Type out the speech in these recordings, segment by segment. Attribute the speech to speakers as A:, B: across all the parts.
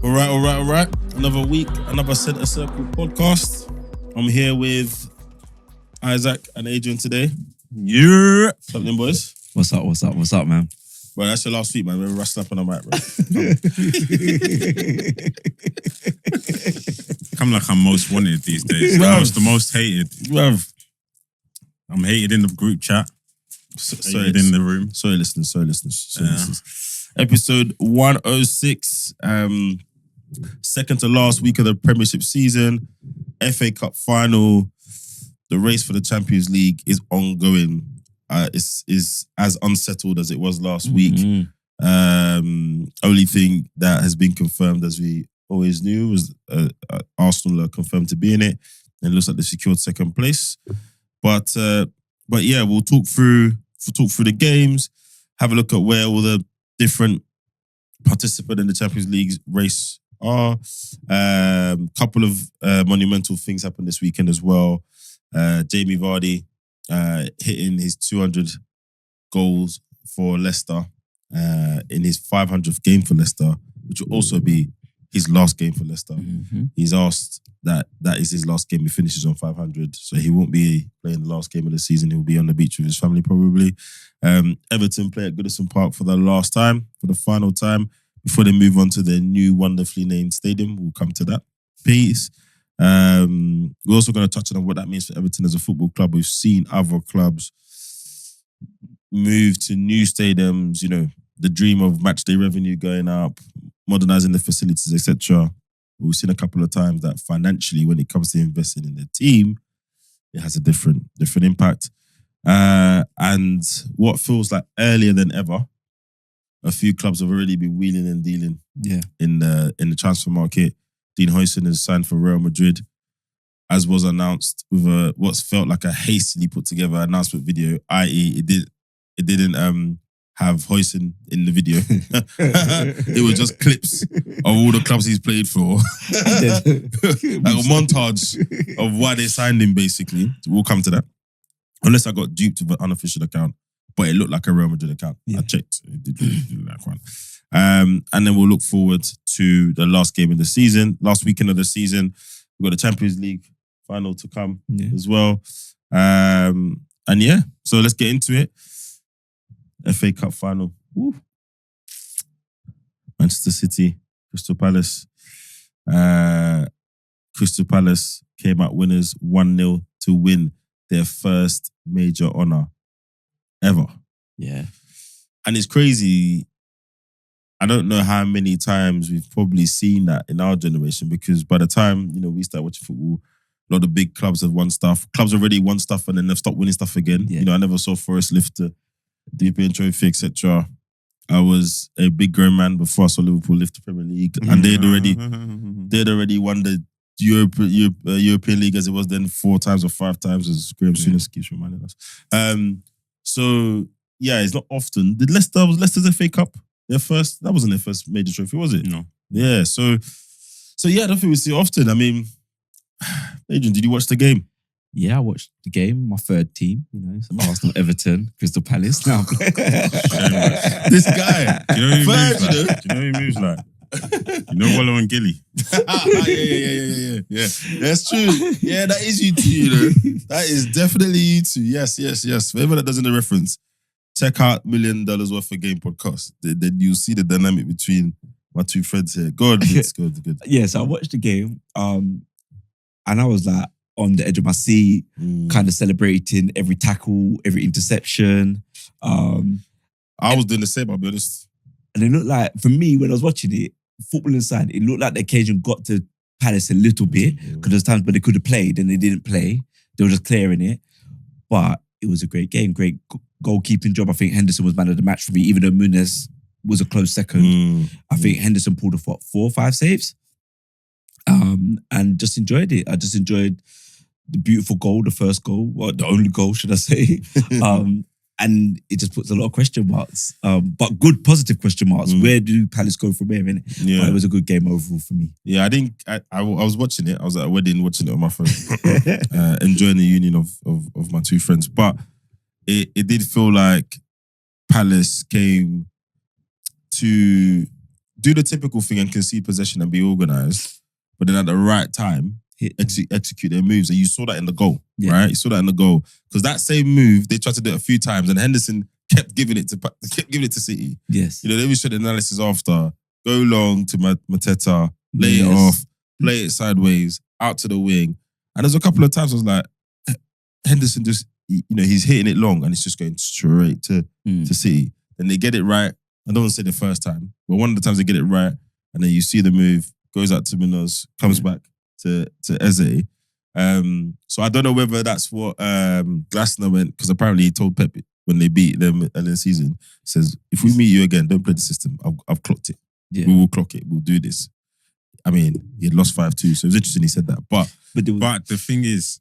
A: All right. Another week, another Centre Circle podcast. I'm here with Isaac and Adrian today.
B: Yeah.
A: What's up, then, boys?
B: What's up, man?
A: Bro, that's your last week, man. We're rustling up on the mic, bro.
B: Come like I'm most wanted these days.
A: Bruv.
B: I'm the most hated.
A: Bruv.
B: I'm hated in the group chat. Hated in the room.
A: Sorry, listeners. Episode 106. Second to last week of the Premiership season. FA Cup final. The race for the Champions League is ongoing. Is as unsettled as it was last week. Only thing that has been confirmed, as we always knew, was Arsenal are confirmed to be in it, and it looks like they secured second place. But yeah, we'll talk through the games, have a look at where all the different participants in the Champions League race are. Couple of monumental things happened this weekend as well. Jamie Vardy hitting his 200 goals for Leicester in his 500th game for Leicester, which will also be his last game for Leicester.
B: Mm-hmm.
A: He's asked that is his last game. He finishes on 500, so he won't be playing the last game of the season. He'll be on the beach with his family probably. Everton play at Goodison Park for the final time, before they move on to their new wonderfully named stadium. We'll come to that piece. We're also going to touch on what that means for Everton as a football club. We've seen other clubs move to new stadiums, the dream of match day revenue going up, modernising the facilities, etc. We've seen a couple of times that financially, when it comes to investing in the team, it has a different impact. And what feels like earlier than ever, a few clubs have already been wheeling and dealing in the transfer market. Dean Huijsen has signed for Real Madrid, as was announced with what's felt like a hastily put together announcement video, i.e. it didn't have Huijsen in the video. It was just clips of all the clubs he's played for. Like a montage of why they signed him, basically. We'll come to that. Unless I got duped with an unofficial account, but it looked like a Real Madrid account. Yeah. I checked. It did look like one. And then we'll look forward to the last game of the season, last weekend of the season. We've got the Champions League final to come as well. And yeah, so let's get into it. FA Cup final. Woo. Manchester City, Crystal Palace. Crystal Palace came out winners 1-0 to win their first major honour ever.
B: Yeah.
A: And it's crazy. I don't know how many times we've probably seen that in our generation, because by the time, we start watching football, a lot of big clubs have won stuff. Clubs already won stuff and then they've stopped winning stuff again. Yeah. I never saw Forest lift the European trophy, etc. I was a big grown man before I saw Liverpool lift the Premier League, and they'd already won the European League, as it was then 4 times or 5 times, as Graham Souness keeps reminding us. So yeah, it's not often. Was Leicester's FA Cup their first? That wasn't their first major trophy, was it?
B: No.
A: Yeah. So yeah, I don't think we see it often. I mean, Adrian, did you watch the game?
B: Yeah, I watched the game. My third team, Arsenal, Everton, Crystal Palace. Now,
A: this guy.
B: Do you know who he moves like? Wallo and Gilly.
A: Yeah. That's true. Yeah, that is you two, That is definitely you two. Yes. For everyone that doesn't know the reference, check out $1 Million Worth of Game podcast. Then you'll see the dynamic between my two friends here. Good.
B: Yeah, so I watched the game, and I was like on the edge of my seat, kind of celebrating every tackle, every interception.
A: I was doing the same, I'll be honest.
B: And it looked like, for me, when I was watching it, football inside, it looked like the occasion got to Palace a little bit, because there's times where they could have played and they didn't play. They were just clearing it. But it was a great game, great goalkeeping job. I think Henderson was man of the match for me, even though Muniz was a close second. I think Henderson pulled off 4 or 5 saves. And just enjoyed it. I just enjoyed the beautiful goal, the first goal, or the only goal, should I say. And it just puts a lot of question marks, but good positive question marks. Where do Palace go from here? Innit? Yeah. But it was a good game overall for me.
A: Yeah, I was watching it. I was at a wedding watching it on my phone, enjoying the union of my two friends. But it did feel like Palace came to do the typical thing and concede possession and be organised, but then at the right time, execute their moves. And you saw that in the goal, right? You saw that in the goal. Because that same move, they tried to do it a few times and Henderson kept giving it to City.
B: Yes.
A: You know, they showed the analysis after, go long to Mateta, lay it off, play it sideways, out to the wing. And there's a couple of times I was like, Henderson just, you know, he's hitting it long and it's just going straight to City. Then they get it right. I don't want to say the first time, but one of the times they get it right, and then you see the move, goes out to Munoz, comes back to Eze. So I don't know whether that's what Glasner went, because apparently he told Pep when they beat them early in the season, says, if we meet you again, don't play the system. I've clocked it. Yeah. We will clock it. We'll do this. I mean, he had lost 5-2, so it was interesting he said that. But
C: the thing is,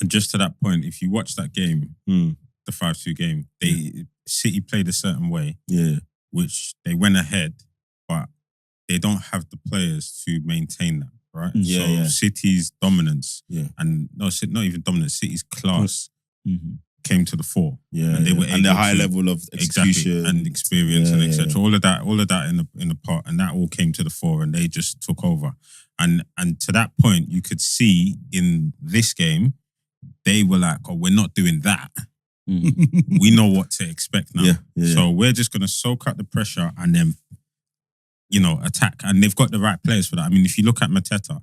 C: just to that point, if you watch that game, the 5-2 game, City played a certain way, which they went ahead, but they don't have the players to maintain that, right? City's dominance, and not even dominance, City's class came to the fore. And they were able
A: the high level of execution
C: and experience and etc. All of that in the pot, and that all came to the fore, and they just took over. And to that point, you could see in this game, they were like, "Oh, we're not doing that. We know what to expect now. So we're just gonna soak up the pressure and then, you know, attack." And they've got the right players for that. I mean, if you look at Mateta,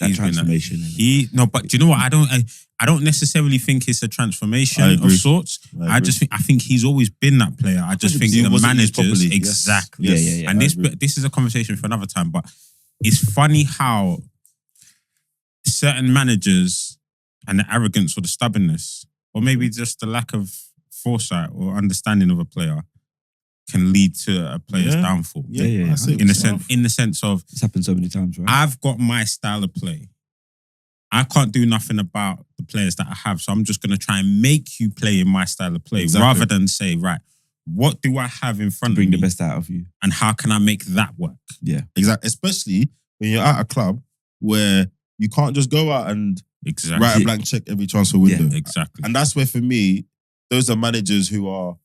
B: that transformation.
C: But do you know what? I don't necessarily think it's a transformation of sorts. I think he's always been that player. I just think the managers exactly. And this is a conversation for another time. But it's funny how certain managers and the arrogance or the stubbornness, or maybe just the lack of foresight or understanding of a player, can lead to a player's downfall. In the sense of,
B: it's happened so many times, right?
C: I've got my style of play. I can't do nothing about the players that I have, so I'm just going to try and make you play in my style of play, rather than say, right, what do I have in front of me?
B: Bring the best out of you.
C: And how can I make that work?
B: Yeah.
A: Exactly. Especially when you're at a club where you can't just go out and write a blank check every transfer window.
C: Yeah, exactly.
A: And that's where, for me, those are managers who are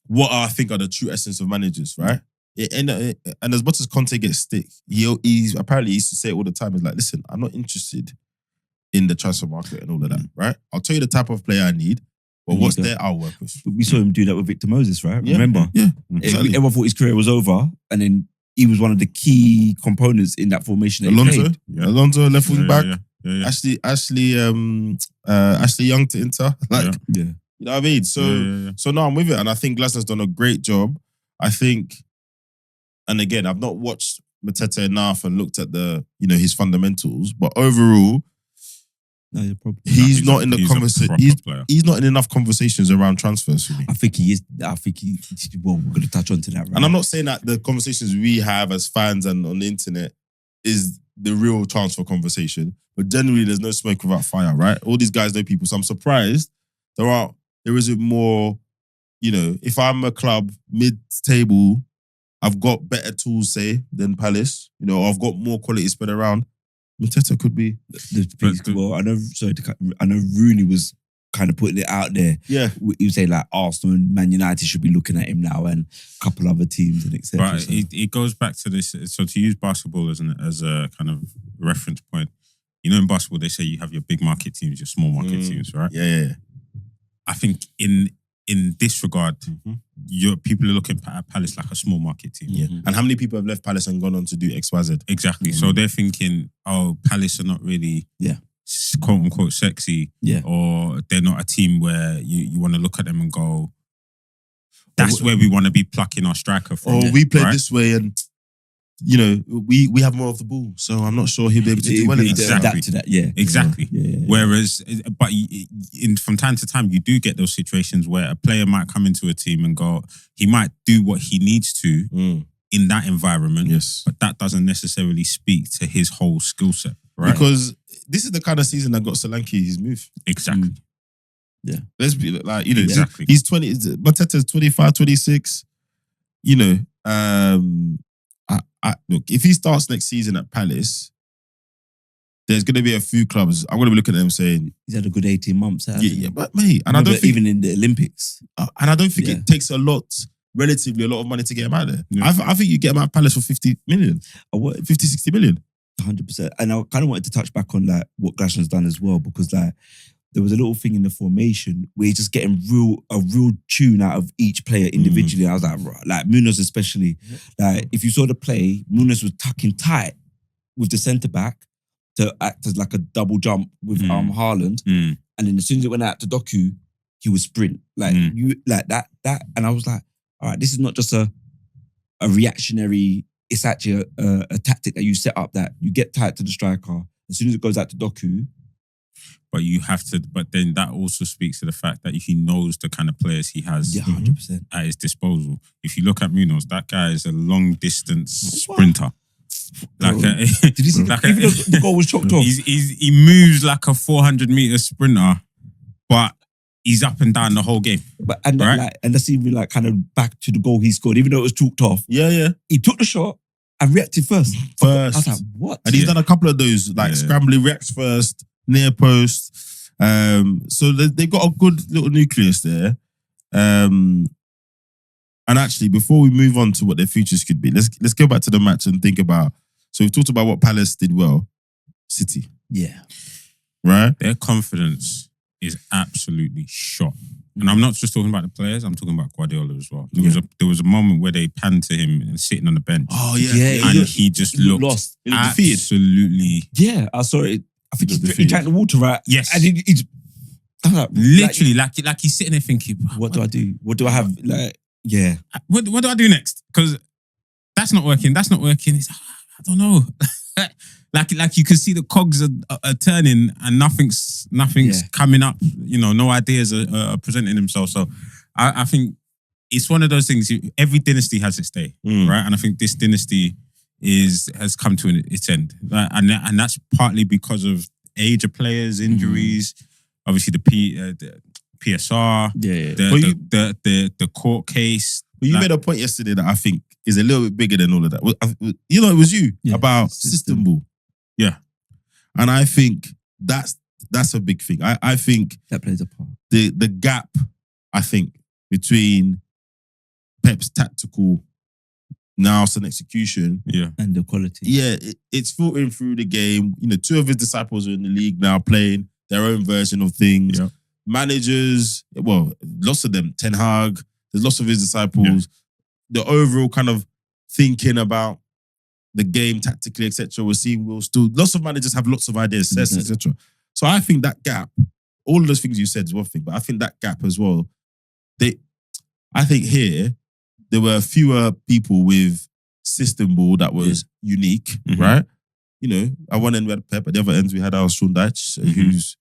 A: what I think are the true essence of managers, right? And as much as Conte gets stick, he's apparently he used to say it all the time. He's like, listen, I'm not interested in the transfer market and all of that, right? I'll tell you the type of player I need, but what's there, I'll work with.
B: We saw him do that with Victor Moses, right?
A: Yeah.
B: Remember?
A: Yeah. Exactly.
B: Everyone thought his career was over, and then he was one of the key components in that formation that
A: Alonso, left wing back.
C: Yeah.
A: Ashley Young to Inter. You know what I mean? So now I'm with it. And I think Glasner's done a great job. I think, and again, I've not watched Mateta enough and looked at his fundamentals, but overall, he's not in the conversation. He's not in enough conversations around transfers for me.
B: I think he is. Well, we're going to touch on to that, right?
A: And I'm not saying that the conversations we have as fans and on the internet is the real transfer conversation, but generally there's no smoke without fire, right? All these guys know people. So I'm surprised there isn't more, if I'm a club mid-table, I've got better tools, say, than Palace, I've got more quality spread around. Mateta could be.
B: Well, I know Rooney was kind of putting it out there.
A: Yeah.
B: He was saying like Arsenal and Man United should be looking at him now, and a couple other teams and etc.
C: But it goes back to this. So to use basketball as a kind of reference point, in basketball they say you have your big market teams, your small market teams, right?
A: Yeah.
C: I think in this regard, your people are looking at Palace like a small market team.
A: Yeah. And how many people have left Palace and gone on to do X, Y, Z?
C: Exactly. So they're thinking, Palace are not really quote unquote sexy, or they're not a team where you want to look at them and go, that's where we want to be plucking our striker from.
A: Or we play this way and we have more of the ball, so I'm not sure he'll be able to do well.
B: Adapt to that,
C: exactly. Whereas, but from time to time, you do get those situations where a player might come into a team and go, he might do what he needs to in that environment, but that doesn't necessarily speak to his whole skill set, right?
A: Because this is the kind of season that got Solanke his move.
C: Exactly.
B: Yeah.
A: Let's be
C: exactly.
A: He's 20. Mateta's 25, 26. Look, if he starts next season at Palace, there's going to be a few clubs. I'm going to be looking at them saying
B: he's had a good 18 months.
A: But mate, and I don't think
B: even in the Olympics,
A: and I don't think it takes a lot relatively a lot of money to get him out there.
C: Yeah.
A: I think you get him out of Palace for 50 million. 50, 60 million.
B: 100%. And I kind of wanted to touch back on like what Gratian's done as well, because like there was a little thing in the formation where he's just getting a real tune out of each player individually. I was like Munoz especially. Like if you saw the play, Munoz was tucking tight with the centre back to act as like a double jump with Haaland, and then as soon as it went out to Doku, he would sprint like you like that, and I was like, all right, this is not just a reactionary. It's actually a tactic that you set up, that you get tight to the striker as soon as it goes out to Doku.
C: But you have to. But then that also speaks to the fact that he knows the kind of players he has
B: 100%
C: at his disposal. If you look at Munoz, that guy is a long distance sprinter. Did
B: you see the goal was chopped off?
C: He moves like a 400-meter sprinter, but he's up and down the whole game.
B: But and that's even like kind of back to the goal he scored, even though it was chalked off.
A: Yeah.
B: He took the shot and reacted first. I was like, what?
A: And he's done a couple of those, like scrambling reacts first, near post. So they've got a good little nucleus there. And actually, before we move on to what their futures could be, let's go back to the match and think about. So we've talked about what Palace did well. City.
B: Yeah.
A: Right?
C: Their confidence is absolutely shot. And I'm not just talking about the players, I'm talking about Guardiola as well. There was a moment where they panned to him and sitting on the bench.
A: Oh, yeah.
C: And he just looked
B: lost.
C: Absolutely.
B: Yeah, I saw it. I think he drank the water, right?
C: Yes.
B: And he like,
C: literally, like he's sitting there thinking,
B: what do I do? What do I have? Like, yeah.
C: What do I do next? Because that's not working. It's I don't know. like you can see the cogs are turning and nothing's coming up. You know, no ideas are presenting themselves. So I think it's one of those things. Every dynasty has its day, right? And I think this dynasty has come to its end, and that's partly because of age of players, injuries, obviously the PSR, the court case.
A: But you made a point yesterday that I think is a little bit bigger than all of that. You know, it was you about system ball.
C: Yeah.
A: And I think that's a big thing. I think
B: that plays a part.
A: The gap, I think, between Pep's tactical nous and execution,
B: and the quality,
A: it's filtering through the game. You know, two of his disciples are in the league now playing their own version of things. Managers, well, lots of them, Ten Hag, there's lots of his disciples. The overall kind of thinking about the game tactically, etc. We're seeing lots of managers have lots of ideas, etc. So I think that gap, all of those things you said is one thing, but I think that gap as well, I think here, there were fewer people with system ball that was unique, right? You know, at one end we had Pep, at the other end we had our Sean Dyche, who's,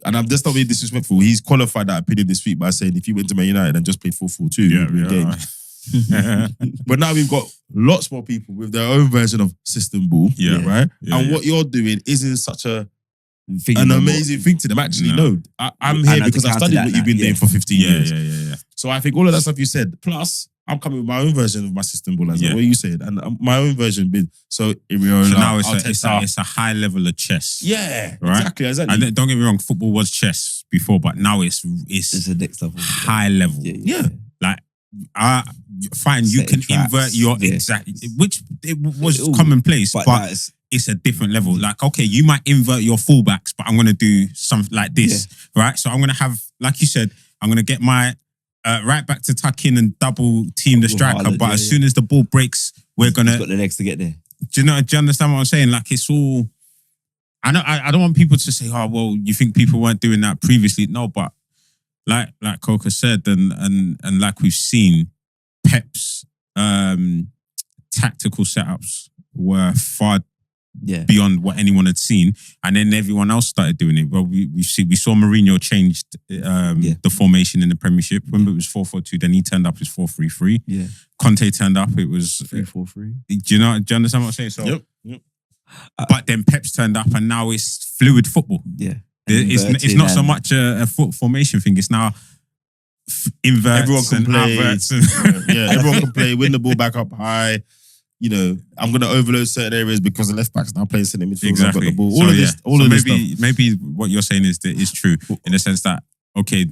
A: and I'm just not being disrespectful, he's qualified that opinion this week by saying if he went to Man United and just played 4-4-2, but now we've got lots more people with their own version of system ball, right? And what you're doing isn't such an amazing thing to them. Actually, no. I'm here because I've studied what you've been doing for 15 years. So I think all of that stuff you said, plus I'm coming with my own version of my system ball. What are you saying? And my own version been so
C: now it's a high level of chess.
A: Yeah,
C: right?
A: Exactly.
C: And don't get me wrong, football was chess before, but now it's
B: the next level.
C: High level.
A: Yeah.
C: Like fine, you can invert your exact, which it was commonplace, but it's a different level. Like, okay, you might invert your fullbacks, but I'm going to do something like this, right? So I'm going to have, like you said, I'm going to get my right back to tuck in and double team the striker, but as soon as the ball breaks, we're going to...
B: He's got the legs to get there.
C: Do you understand what I'm saying? Like, it's all... I don't want people to say, oh, well, you think people weren't doing that previously. No, but like Coca said, and like we've seen, Pep's tactical setups were far beyond what anyone had seen, and then everyone else started doing it. Well, we saw Mourinho changed the formation in the Premiership. Remember, it was 4-4-2. Then he turned up as 4-3-3. Yeah, Conte turned up. It was
B: 3-4-3.
C: Do you understand what I'm saying? So,
A: yep.
C: But then Pep's turned up, and now it's fluid football.
B: Yeah,
C: it's not so much a formation thing. It's now inverts.
A: Everyone can play. Everyone can play. Win the ball back up high. You know, I'm going to overload certain areas because the left back's now playing centre midfield.
C: Exactly.
A: I've got the ball. All of this stuff.
C: Maybe what you're saying is true in the sense that, okay,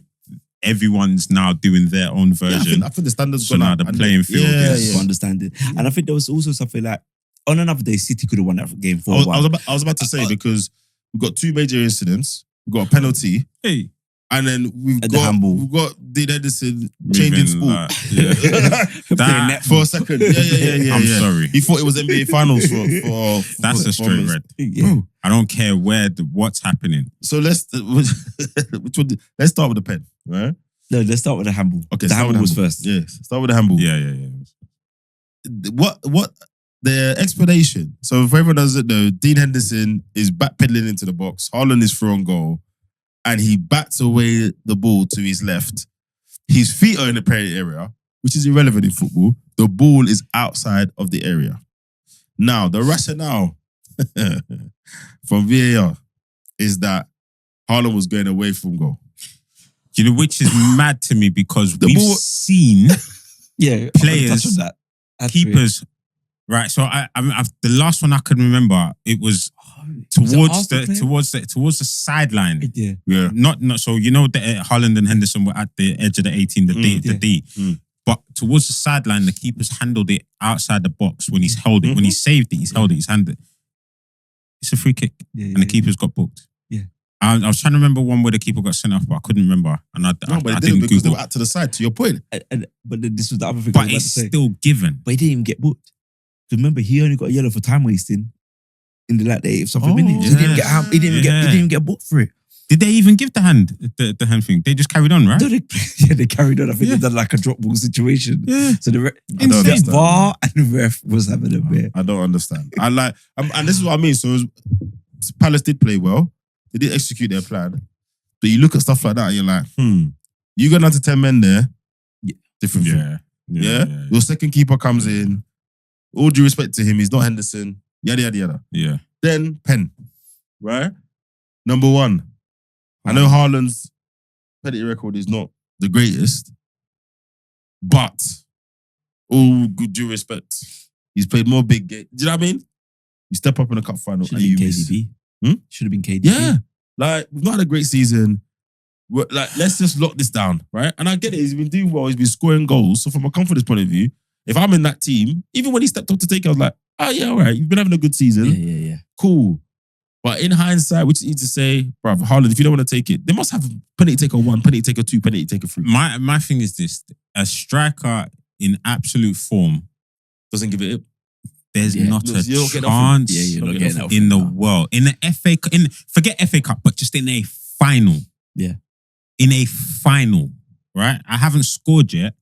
C: everyone's now doing their own version.
A: I think the standards
C: so
A: gone
C: now
A: up.
C: the playing field is...
B: understand it. And I think there was also something like, on another day, City could have won that game 4-1.
A: I was about to say, because we've got 2 major incidents. We've got a penalty.
C: Hey.
A: And then we've got Dean Henderson changing sport
C: that,
A: for a second. Yeah.
C: I'm sorry.
A: He thought it was NBA Finals for
C: that's a straight red.
B: Yeah.
C: I don't care what's happening.
A: So let's start with the pen, right?
B: No, let's start with the handball.
A: Okay,
B: the handball was first.
A: Yes, start with the handball.
C: Yeah.
A: What the explanation? So for everyone doesn't know, Dean Henderson is backpedaling into the box. Haaland is through on goal. And he bats away the ball to his left. His feet are in the penalty area, which is irrelevant in football. The ball is outside of the area. Now, the rationale from VAR is that Haaland was going away from goal.
C: You know, which is mad to me because we've seen players, keepers. Right, so I've the last one I can remember, it was towards the sideline.
B: Yeah.
C: Not so you know that Haaland and Henderson were at the edge of the 18, the D. But towards the sideline, the keeper's handled it outside the box when he's held it. When he saved it, he's held it, he's handed it. It's a free kick, and the keeper's got booked.
B: Yeah.
C: I was trying to remember one where the keeper got sent off, but I couldn't remember. And I didn't
A: because
C: Google.
A: they were out to the side, to your point.
B: But this was the other thing.
C: But it's still given.
B: But he didn't even get booked. Remember, he only got a yellow for time wasting in the 80-something minutes.
C: Yeah.
B: He didn't even get booked for it.
C: Did they even give the hand thing? They just carried on, right?
B: No, they carried on. I think they done like a drop ball situation.
C: Yeah.
B: So the VAR and the ref was having a bit.
A: I don't understand. And this is what I mean. So Palace did play well. They did execute their plan. But you look at stuff like that and you're like, you go down to 10 men there.
B: Yeah.
A: Different thing. Yeah. Your second keeper comes in. All due respect to him, he's not Henderson. Yada, yada, yada.
C: Yeah.
A: Then Pen, right? Number 1. I know Haaland's penalty record is not the greatest, but all good due respect, he's played more big games. Do you know what I mean? You step up in the cup final and you miss.
B: Should have been KDB.
A: Yeah. Like, we've not had a great season. Let's just lock this down, right? And I get it. He's been doing well. He's been scoring goals. So from a confidence point of view, if I'm in that team, even when he stepped up to take it, I was like, oh yeah, all right, you've been having a good season.
B: Yeah.
A: Cool. But in hindsight, which is easy to say, bruv, Haaland, if you don't want to take it, they must have penalty taker 1, penalty taker 2, penalty taker 3.
C: My thing is this: a striker in absolute form
A: doesn't give it up.
C: There's not a chance in the world. In the FA, forget FA Cup, but just in a final.
B: Yeah.
C: In a final, right? I haven't scored yet.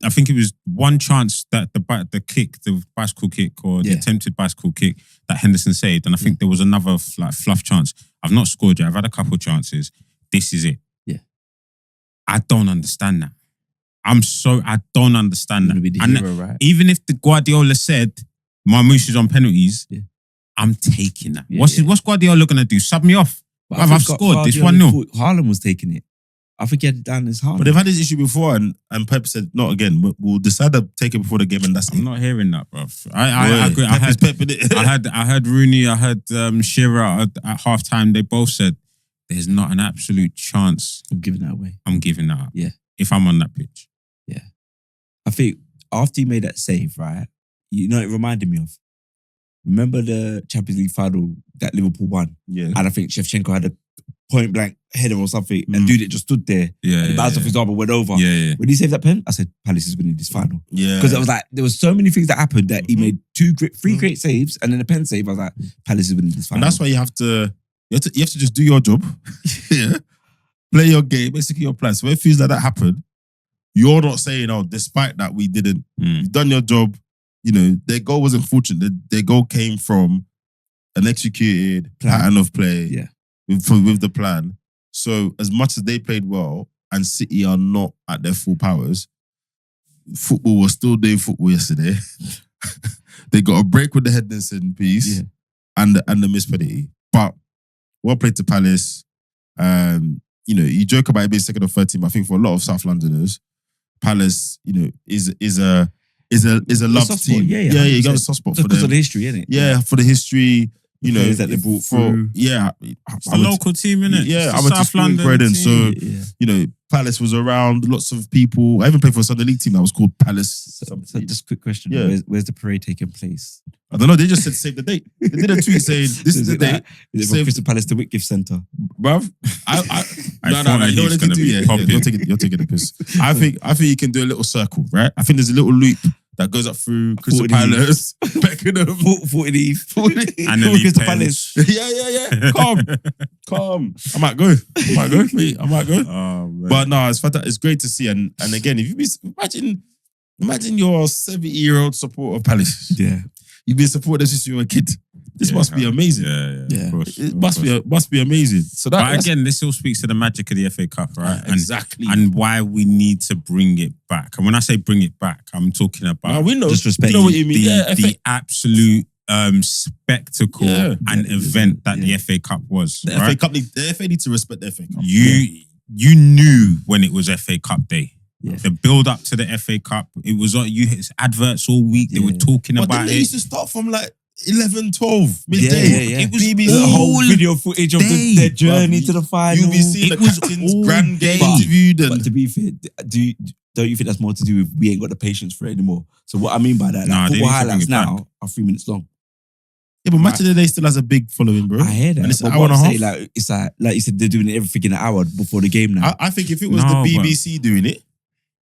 C: I think it was one chance that the bicycle kick or the attempted bicycle kick that Henderson saved. And I think there was another fluff chance. I've not scored yet. I've had a couple of chances. This is it.
B: Yeah.
C: I don't understand that. I don't understand that.
B: And hero, right?
C: Even if the Guardiola said, Marmoush is on penalties, I'm taking that. What's Guardiola going to do? Sub me off? I've scored this 1-0.
B: Haaland was taking it. I think he had it down as Haaland.
A: But they've had this issue before and Pep said, not again. We'll decide to take it before the game and that's it.
C: I'm not hearing that, bro. I agree. I heard Rooney, I heard Shearer at halftime. They both said, there's not an absolute chance.
B: I'm giving that away.
C: I'm giving that up.
B: Yeah.
C: If I'm on that pitch.
B: Yeah. I think after he made that save, right, you know, it reminded me of, remember the Champions League final that Liverpool won?
A: Yeah.
B: And I think Shevchenko had a point blank header or something, and dude, it just stood there.
C: Yeah.
B: And bounced off his arm and went over.
C: Yeah.
B: When he saved that pen, I said, Palace is winning this final.
A: Yeah.
B: Because it was like, there was so many things that happened that he made 3 great saves, and then a pen save. I was like, Palace is winning this final.
A: And that's why you have to just do your job. Yeah. Play your game, basically your plan. So when it feels like that happened, you're not saying, oh, despite that we didn't. You've done your job. You know, their goal wasn't fortunate. Their goal came from an executed pattern of play with the plan. So as much as they played well and City are not at their full powers, football was still doing football yesterday. They got a break with the Henderson piece and the missed penalty. But well played to Palace. You know, you joke about it being second or third team. I think for a lot of South Londoners, Palace, you know, is a loved team.
B: Yeah,
A: you got a soft spot for them.
B: Because of the history, isn't it?
A: Yeah, for the history. you know,
B: players that they brought through.
C: It's the local team, innit?
A: Yeah,
C: it's
A: I went to
C: South
A: school in
C: London
A: Croydon,
C: team.
A: so you know, Palace was around. Lots of people. I even played for a Sunday League team that was called Palace.
B: So just a quick question:
A: Yeah.
B: where's the parade taking place?
A: I don't know. They just said save the date. They did a tweet saying this is the date.
B: Is it from Crystal Palace to Whitgift Centre?
A: Bruv, no. You know what they can do? Yeah, you're taking the piss. I think you can do a little circle, right? I think there's a little loop that goes up through Crystal Palace, Beckenham,
B: 40,
C: and then
B: Crystal Palace.
A: Yeah. Calm. I might go, mate. I might go.
C: Oh, man.
A: But no, it's fantastic. It's great to see. And again, if you be imagine you're a 70-year-old supporter of Palace.
B: Yeah.
A: You've been supporting since you were a kid. This must be amazing.
C: Yeah. Of course.
A: It must be amazing. So
C: but again, this all speaks to the magic of the FA Cup, right?
A: Exactly.
C: And why we need to bring it back. And when I say bring it back, I'm talking about
A: we know.
B: Disrespect.
A: You know what you mean?
C: The absolute spectacle and event that the FA Cup was.
A: The
C: right?
A: FA Cup. The FA need to respect the FA Cup.
C: You knew when it was FA Cup day.
B: Yeah.
C: The build up to the FA Cup, it was it's adverts all week. They were talking
A: but
C: about
A: then they
C: it.
A: used to start from like 11, 12 midday.
B: Yeah.
C: It was
A: BBC.
B: The whole video footage of their journey to the final.
A: You'll be seeing the captain's grand game interviewed.
B: But to be fair, don't you think that's more to do with we ain't got the patience for it anymore? So what I mean by that, like, football highlights now are 3 minutes long.
A: Yeah, but Match of the Day still has a big following, bro.
B: I hear that.
A: And it's an
B: but
A: hour and a half.
B: It's like you said, they're doing everything in an hour before the game now.
A: I think if it was the BBC doing it,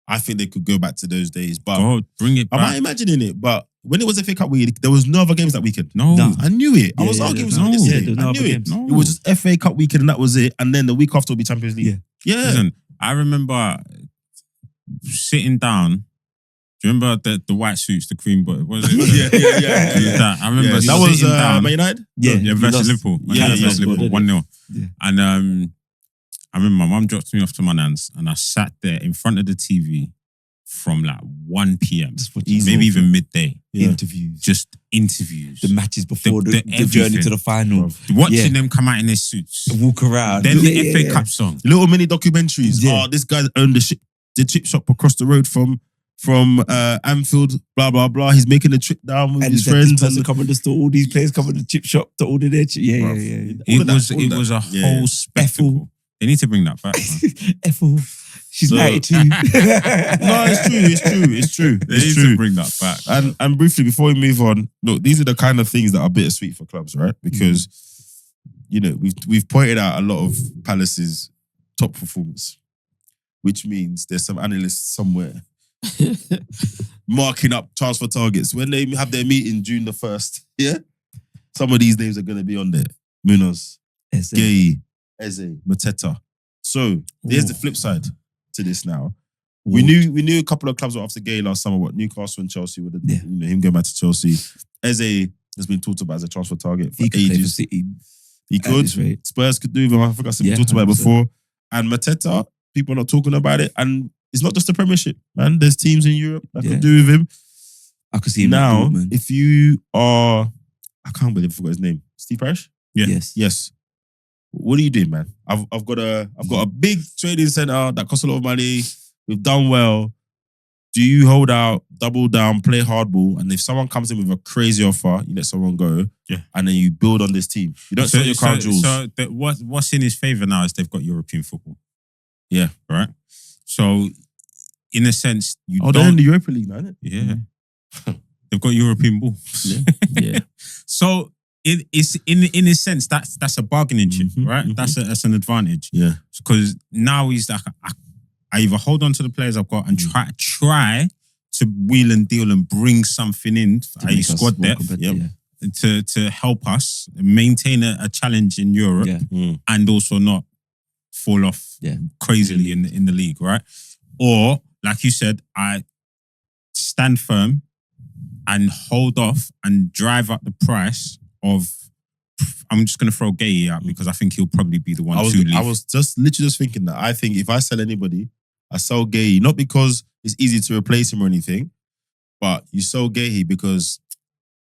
A: I think they could go back to those days. But
C: God, bring it back.
A: I'm not imagining it. But when it was FA Cup week, there was no other games that weekend.
C: No.
A: I knew it. I was arguing with someone yesterday. I knew it.
B: No.
A: It was just FA Cup weekend and that was it. And then the week after will be Champions League. Yeah.
C: Listen, I remember sitting down. Do you remember the white suits, the cream boy? Was it?
A: Yeah.
C: I remember
A: that was
C: sitting down.
A: Man United?
C: Yeah, versus Liverpool. Versus Liverpool, 1-0.
B: Yeah.
C: And I remember my mum dropped me off to my nan's and I sat there in front of the TV from like 1 p.m. Maybe even midday.
B: Interviews.
C: Just interviews.
B: The matches before the journey to the final.
C: Watching them come out in their suits.
B: Walk around.
C: Then the FA Cup song.
A: Little mini documentaries.
B: Yeah.
A: Oh, this guy owned the chip shop across the road from Anfield, blah, blah, blah. He's making a trip down with his friends.
B: And come to the store. All these players come to the chip shop to order their chip. Yeah.
C: It was a whole spectacle. They need to bring that back, man.
B: Ethel. She's 92.
A: No, it's true.
C: They need to bring that back.
A: And briefly, before we move on, look, these are the kind of things that are bittersweet for clubs, right? Because, you know, we've pointed out a lot of Palace's top performance, which means there's some analysts somewhere marking up transfer targets. When they have their meeting June the 1st, some of these names are going to be on there. Munoz, Gay, Eze, Mateta. So there's the flip side to this now. We knew a couple of clubs were after Gay last summer. What, Newcastle and Chelsea with him going back to Chelsea. Eze has been talked about as a transfer target for ages. He could. Spurs could do him. I think we talked about it before. And Mateta, people are not talking about it. And it's not just the Premiership, man. There's teams in Europe that could do with him.
B: I could see him
A: now. If you are, I can't believe I forgot his name. Steve Parish?
C: Yeah.
A: Yes. What are you doing, man? I've got a big trading center that costs a lot of money. We've done well. Do you hold out, double down, play hardball, and if someone comes in with a crazy offer, you let someone go, and then you build on this team. You don't sell your crown jewels.
C: So what's in his favour now is they've got European football.
A: Yeah.
C: Right? So, in a sense,
A: they're in the Europa League now, isn't it?
C: Yeah. They've got European ball.
A: Yeah.
C: So, it's in a sense, that's a bargaining chip, right? That's an advantage.
A: Yeah.
C: Because now he's like, I either hold on to the players I've got and try to wheel and deal and bring something in, i.e. squad depth, to help us maintain a challenge in Europe and also not fall off crazily in the league, right? Or, like you said, I stand firm and hold off and drive up the price of, I'm just going to throw Gay out because I think he'll probably be the one to leave.
A: I was literally thinking that. I think if I sell anybody, I sell Gay, not because it's easy to replace him or anything, but you sell Gay because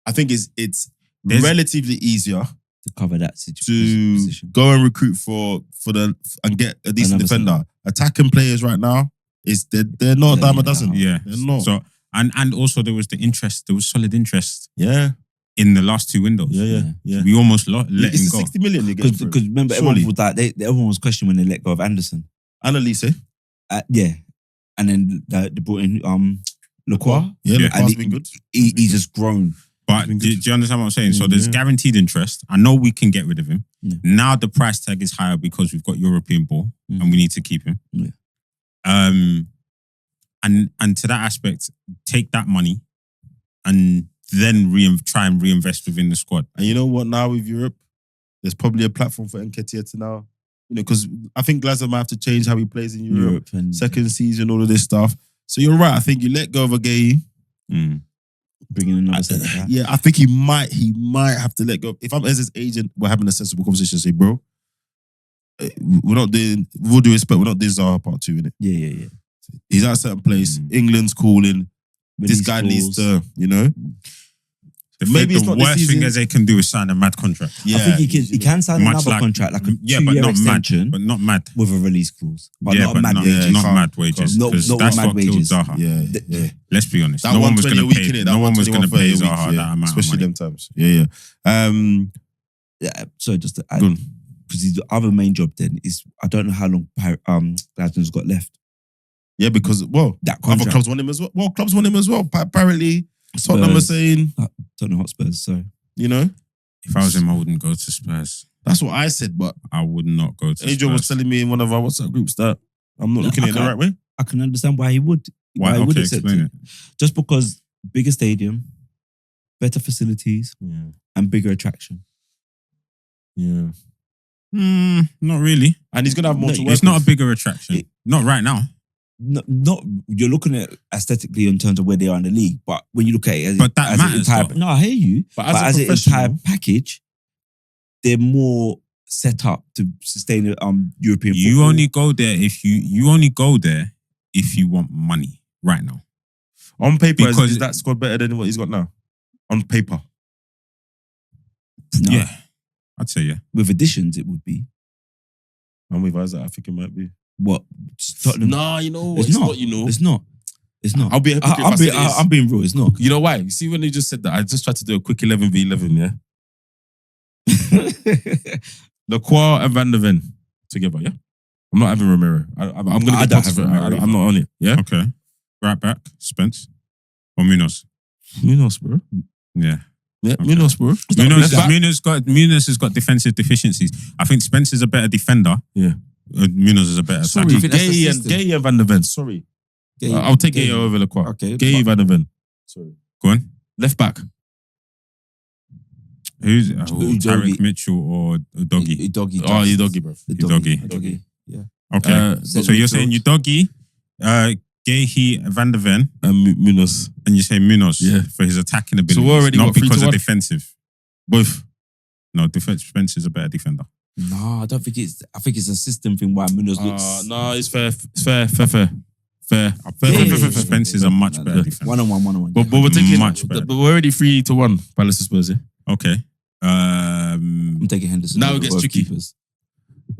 A: I think it's relatively easier
B: to cover that situation.
A: To go and recruit and get a decent defender. Attacking players right now they're not a dime a dozen.
C: Yeah,
A: they're not.
C: So and also there was the interest. There was solid interest.
A: Yeah.
C: in the last 2 windows.
A: Yeah.
C: We almost let him
A: It's
C: go.
A: 60 million you get.
B: Because remember, everyone was like, everyone was questioning when they let go of Anderson.
A: Annalise.
B: Yeah. And then they brought in Lacroix.
A: Yeah,
C: Yeah.
A: Lacroix's been good.
B: He's just grown.
C: But do you understand what I'm saying? So there's guaranteed interest. I know we can get rid of him.
B: Yeah.
C: Now the price tag is higher because we've got European ball and we need to keep him.
B: Yeah.
C: And to that aspect, take that money and then try and reinvest within the squad.
A: And you know what? Now with Europe, there's probably a platform for Nketiah to now, because I think Glasgow might have to change how he plays in Europe
B: and
A: second season, all of this stuff. So you're right. I think you let go of a Gay.
B: Bring in another centre back.
A: Yeah, I think he might have to let go. If I'm as his agent, we're having a sensible conversation. Say, bro, we'll do respect. We're not doing Zaha part 2 in it.
B: Yeah.
A: He's at a certain place. England's calling. This guy needs to,
C: Maybe it's not the worst thing as they can do is sign a mad contract.
B: Yeah, I think he can sign another contract, like a 2-year extension,
C: but not mad
B: with a release clause. But
C: yeah,
B: not mad wages.
C: Not mad wages.
B: Not
C: that's
B: mad
C: what
B: wages.
C: killed Zaha.
A: Yeah.
C: Let's be honest.
A: That
C: No one was going to pay. No one was going to pay Zaha that amount,
A: especially
C: of money.
A: them times. Yeah.
B: So just to add, because his other main job then is, I don't know how long Gladstone's got left.
A: Yeah, because
B: that
A: other clubs want him as well. Well, clubs want him as well. Apparently, Tottenham are saying
B: Tottenham Hotspurs. So
C: if I was him, I wouldn't go to Spurs.
A: That's what I said, but
C: I would not go to Spurs.
A: Adrian was telling me in one of our WhatsApp groups that I'm not looking at it the right way.
B: I can understand why he would.
C: Why?
B: He would
C: Okay,
B: accept
C: explain it.
B: Just because bigger stadium, better facilities, and bigger attraction.
A: Yeah.
C: Not really.
A: And he's going to have more to work
C: It's not
A: with.
C: a bigger attraction. Not right now.
B: Not you're looking at aesthetically in terms of where they are in the league, but when you look at it,
C: But that
B: as
C: matters,
B: an entire,
C: though.
B: no, I hear you.
A: But
B: But
A: as
B: as
A: a
B: an entire
A: professional,
B: package, they're more set up to sustain European football.
C: You only go there if you want money right now.
A: on paper,
C: Because-
A: is that squad better than what he's got now? On paper.
B: No.
C: Yeah. I'd say yeah.
B: With additions, it would be.
A: I'm with Isaac. I think it might be.
B: What? Tottenham?
A: Nah, you know,
B: It's not. It's not. It's not.
A: I'll be a hypocrite if I say it is.
B: I'm being real. It's not.
A: You know why? You see, when they just said that, I just tried to do a quick 11v11, yeah? Lacroix and Van der Ven together, yeah? I'm not having Romero. I'm going to
B: I
A: get
B: don't
A: past
B: have
A: it.
B: Romero
A: I'm not on it, yeah?
C: Okay. Right back, Spence. Or Munoz.
A: Munoz, bro.
C: Yeah.
A: Yeah,
C: Okay.
A: Munoz, bro.
C: Munoz has got defensive deficiencies. I think Spencer's a better defender.
A: Yeah.
C: Munoz is a better
A: Sorry,
C: attacker.
B: think that's the
A: Gay
B: system?
A: and Van der Ven. Sorry. I'll take Gay over Lacroix.
B: Okay.
A: Gay, Van der Ven. Sorry.
C: Go on.
A: Left back.
C: Who's
B: Udogie.
C: Tarek Mitchell or Doggy?
B: Doggy.
A: Oh, you doggy, bro.
B: Doggy. Yeah.
C: Okay.
B: So
C: So you're
B: midfield.
C: saying you Doggy, Gay, Van der Ven,
A: And Munoz.
C: and you say Munoz
A: Yeah.
C: for his attacking ability.
A: we're already,
C: not
A: what, 3-1?
C: because of defensive.
A: Both.
C: No, Spencer's a better defender.
B: No, I don't think it's. I think it's a system thing why Munoz looks.
A: No, it's fair. It's fair.
C: Spencer's a much better defender.
B: 1-on-1.
A: But we're taking
C: Much better.
A: But we're already 3-1. Palace to Spurs, yeah?
C: Okay.
B: I'm taking Henderson.
A: Now it
B: over
A: gets
B: both
A: tricky.
B: keepers.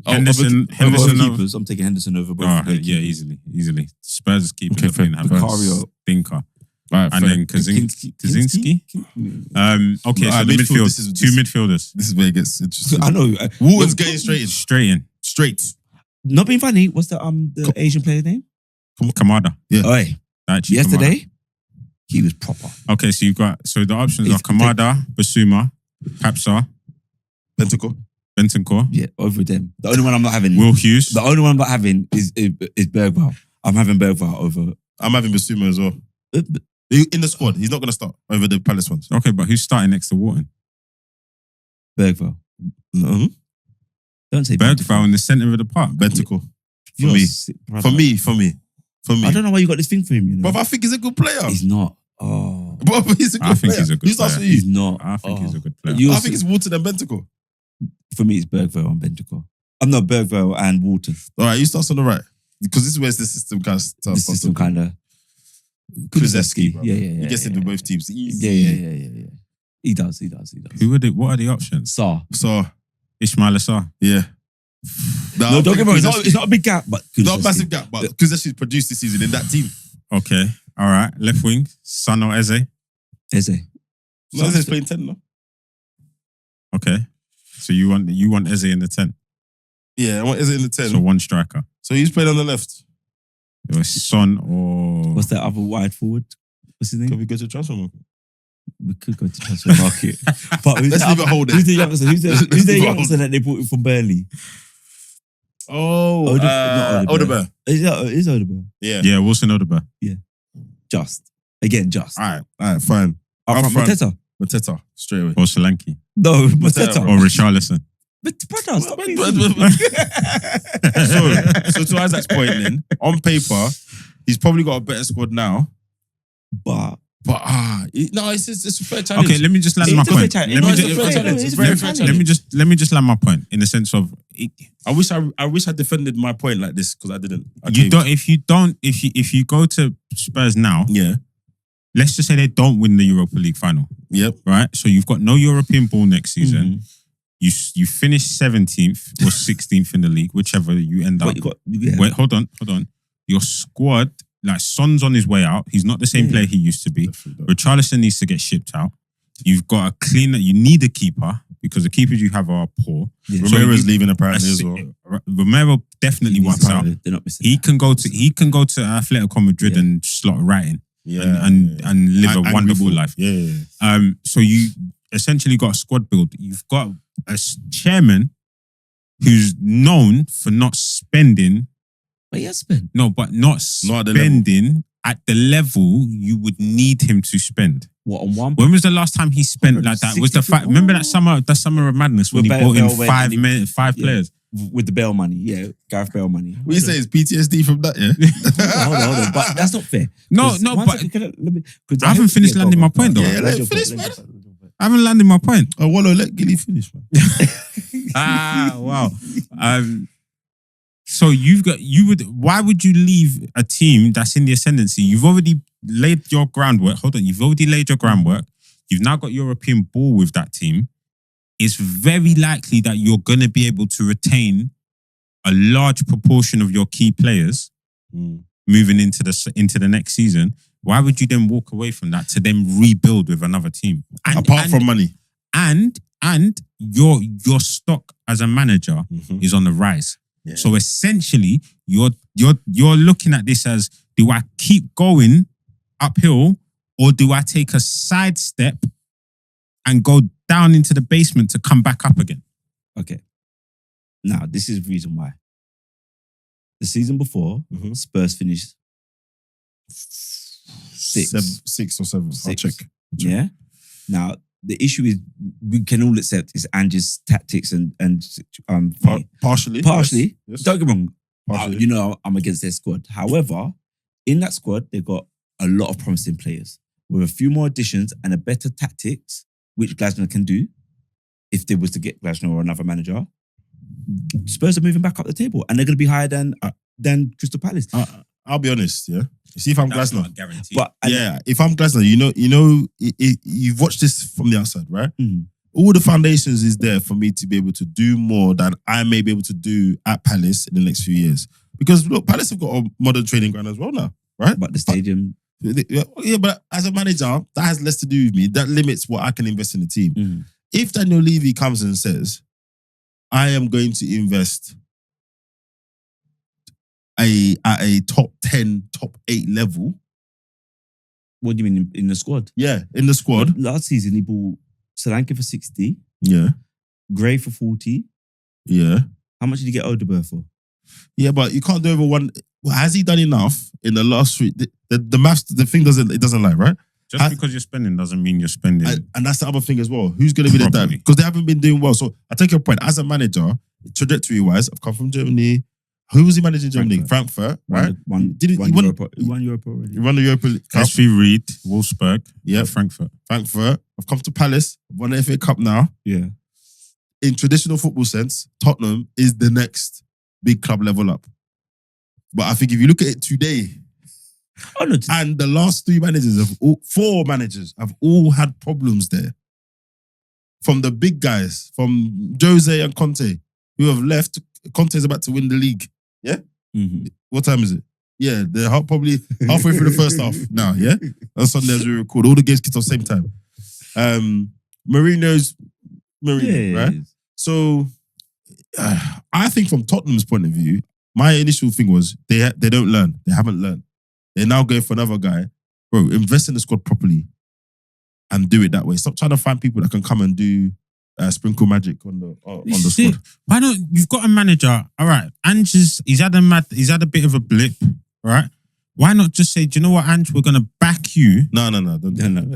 C: Henderson
B: Both
C: over-
B: keepers. I'm taking Henderson over both.
C: Oh,
B: of their
C: yeah,
B: keepers.
C: easily. Spurs keeping
A: Okay,
C: the thing, have
B: Vicario.
C: Stinker.
A: Right,
C: And then Kaczynski. Okay,
A: No,
C: so the
A: midfield,
C: midfield,
A: this is-
C: two midfielders.
A: This is where it gets interesting.
B: I know.
A: Walton's getting straight in.
C: Straight in.
A: Straight.
B: Not being funny. What's the Asian player's name?
C: Kamada.
A: Yeah.
B: Oi,
C: Actually,
B: yesterday he was proper.
C: Kamada. Okay, so the options are
B: It's-
C: Kamada, Basuma, Papsa,
A: Pentacle.
C: Bentancur,
B: Yeah, over them. The only one I'm not having.
C: Will Hughes.
B: The only one I'm not having is Bergvall. I'm having Bergvall over.
A: I'm having Basuma as well. In the squad. He's not going to start over the Palace ones.
C: Okay, but who's starting next to Wharton?
B: Bergvall.
A: No.
B: Don't say
C: Bergvall in the centre of the park.
A: Bentacle.
B: You're
A: me.
B: sick, brother.
A: For me.
B: I don't know why you got this thing for him. You know,
A: But I think he's a good player.
B: he's not. Oh,
A: But he's a good
C: I think
A: player.
C: he's a good
A: Who starts
C: player.
A: for you?
B: he's not.
C: I think he's a good player.
B: You-
A: I think it's Walton and Bentacle.
B: For me, it's Bergvall and Bentancur. I'm not Bergvall and Walton.
A: All right, you start on the right. Because this is where the system kind of starts.
B: The system kind of.
A: Kulusevski, bro.
B: Yeah.
A: He gets into both teams. Easy.
B: Yeah. He does.
C: What are the options?
B: Sarr.
A: So,
C: Ismail Assar.
A: yeah.
B: No, don't get me wrong. It's not a big gap, but
A: Not a massive gap, but because actually produced this season in that team.
C: Okay. All right. Left wing, Son or Eze.
B: Eze.
A: He's playing 10 now.
C: Okay. So you want Eze in the 10?
A: Yeah, what is it in the 10?
C: So one striker.
A: So he's playing on the left.
C: It was Son or...
B: What's that other wide forward? What's his name?
A: Can we go to transfer market?
B: We could go to transfer market. But who's
A: Let's leave it hold
B: who's the youngster? Who's the youngster that they brought in from Burnley?
A: Oh, Odegaard.
B: Is Odegaard?
A: Yeah.
C: Yeah, Wilson Odegaard.
B: Just. All
A: right, fine.
B: Up front,
A: front.
B: Mateta.
A: Mateta, straight away.
C: Or Solanke.
B: No, Mateta.
C: Or Richarlison.
B: But brother, stop being
A: So to Isaac's point then, on paper, he's probably got a better squad now.
B: But
A: it's a fair challenge.
C: Okay, let me just land my point. Let me just land my point in the sense of
A: I wish I defended my point like this because I didn't.
C: If you go to Spurs now,
A: Yeah.
C: let's just say they don't win the Europa League final,
A: Yep.
C: right? So you've got no European ball next season. You finish 17th or 16th in the league, whichever you end up. Wait, hold on. Your squad, like Son's on his way out. He's not the same player he used to be. Richarlison needs to get shipped out. You've got a cleaner. You need a keeper because the keepers you have are poor.
A: Yeah. Romero's leaving apparently as well.
C: Romero definitely wants out.
B: They're not missing.
C: He can go to Atletico Madrid and slot right in.
A: Yeah,
C: and live a wonderful life.
A: Yeah.
C: So you essentially got a squad build. You've got a chairman who's known for not spending.
B: But he has spent.
C: No, but not spending at the level you would need him to spend.
B: What, on one?
C: When was the last time he spent like that? Was the fact? Remember that summer of madness when he brought in five players
B: with the Bale money? Yeah, Gareth Bale money.
A: What you say is PTSD from that? Yeah.
B: hold on, but that's not fair.
C: No, but I haven't finished landing my point though.
A: Yeah, let him finish, man.
C: I haven't landed my point.
A: Oh, Wallow, let Gilly finish, man.
C: Wow. So why would you leave a team that's in the ascendancy? You've already laid your groundwork. Hold on. You've already laid your groundwork. You've now got European ball with that team. It's very likely that you're going to be able to retain a large proportion of your key players moving into the next season. Why would you then walk away from that to then rebuild with another team?
A: Apart from money.
C: And your stock as a manager is on the rise. Yeah. So essentially, you're looking at this as, do I keep going uphill or do I take a sidestep and go down into the basement to come back up again?
B: Okay. Now, this is the reason why. The season before, Spurs finished
A: sixth or seventh. I'll check.
B: Yeah. Now, the issue is we can all accept is Ange's tactics and
A: partially.
B: Yes. Don't get me wrong. I'm against their squad. However, in that squad, they've got a lot of promising players with a few more additions and a better tactics, which Glasner can do. If they was to get Glasner or another manager, Spurs are moving back up the table and they're going to be higher than Crystal Palace.
A: I'll be honest, yeah. See if I'm Glasner.
C: But
A: if I'm Glasner, you've watched this from the outside, right?
B: Mm-hmm.
A: All the foundations is there for me to be able to do more than I may be able to do at Palace in the next few years. Because look, Palace have got a modern training ground as well now, right?
B: But the stadium.
A: Yeah, but as a manager, that has less to do with me. That limits what I can invest in the team.
B: Mm-hmm.
A: If Daniel Levy comes and says, I am going to invest at a top 10, top 8 level.
B: What do you mean in the squad?
A: Yeah, in the squad.
B: Last season he bought Solanke for 60.
A: Yeah.
B: Gray for 40.
A: Yeah.
B: How much did you get Odegaard for?
A: Yeah, but you can't do over one. Well, has he done enough in the last 3? The maths, the thing doesn't lie, right?
C: Just because you're spending doesn't mean you're spending.
A: And that's the other thing as well. Who's going to be the dad? Because they haven't been doing well. So I take your point. As a manager, trajectory-wise, I've come from Germany. Who was he managing Germany? Frankfurt, right?
B: He won Europa already.
A: He won the Europa Cup.
C: SV Reed, Wolfsburg, Frankfurt.
A: I've come to Palace, won the FA Cup now.
B: Yeah.
A: In traditional football sense, Tottenham is the next big club level up. But I think if you look at it today, and the last 4 managers have all had problems there. From the big guys, from Jose and Conte, who have left. Conte's about to win the league. Yeah?
B: Mm-hmm.
A: What time is it? Yeah, they're probably halfway through the first half now, yeah? On Sunday as we record. All the games kicked off same time. Mourinho's Mourinho, right? So I think from Tottenham's point of view, my initial thing was they don't learn. They haven't learned. They're now going for another guy. Bro, invest in the squad properly and do it that way. Stop trying to find people that can come and do sprinkle magic on the squad.
C: Why don't you've got a manager? All right, Ange he's had a bit of a blip, right? Why not just say, do you know what, Ange, we're gonna back you?
A: No,
B: they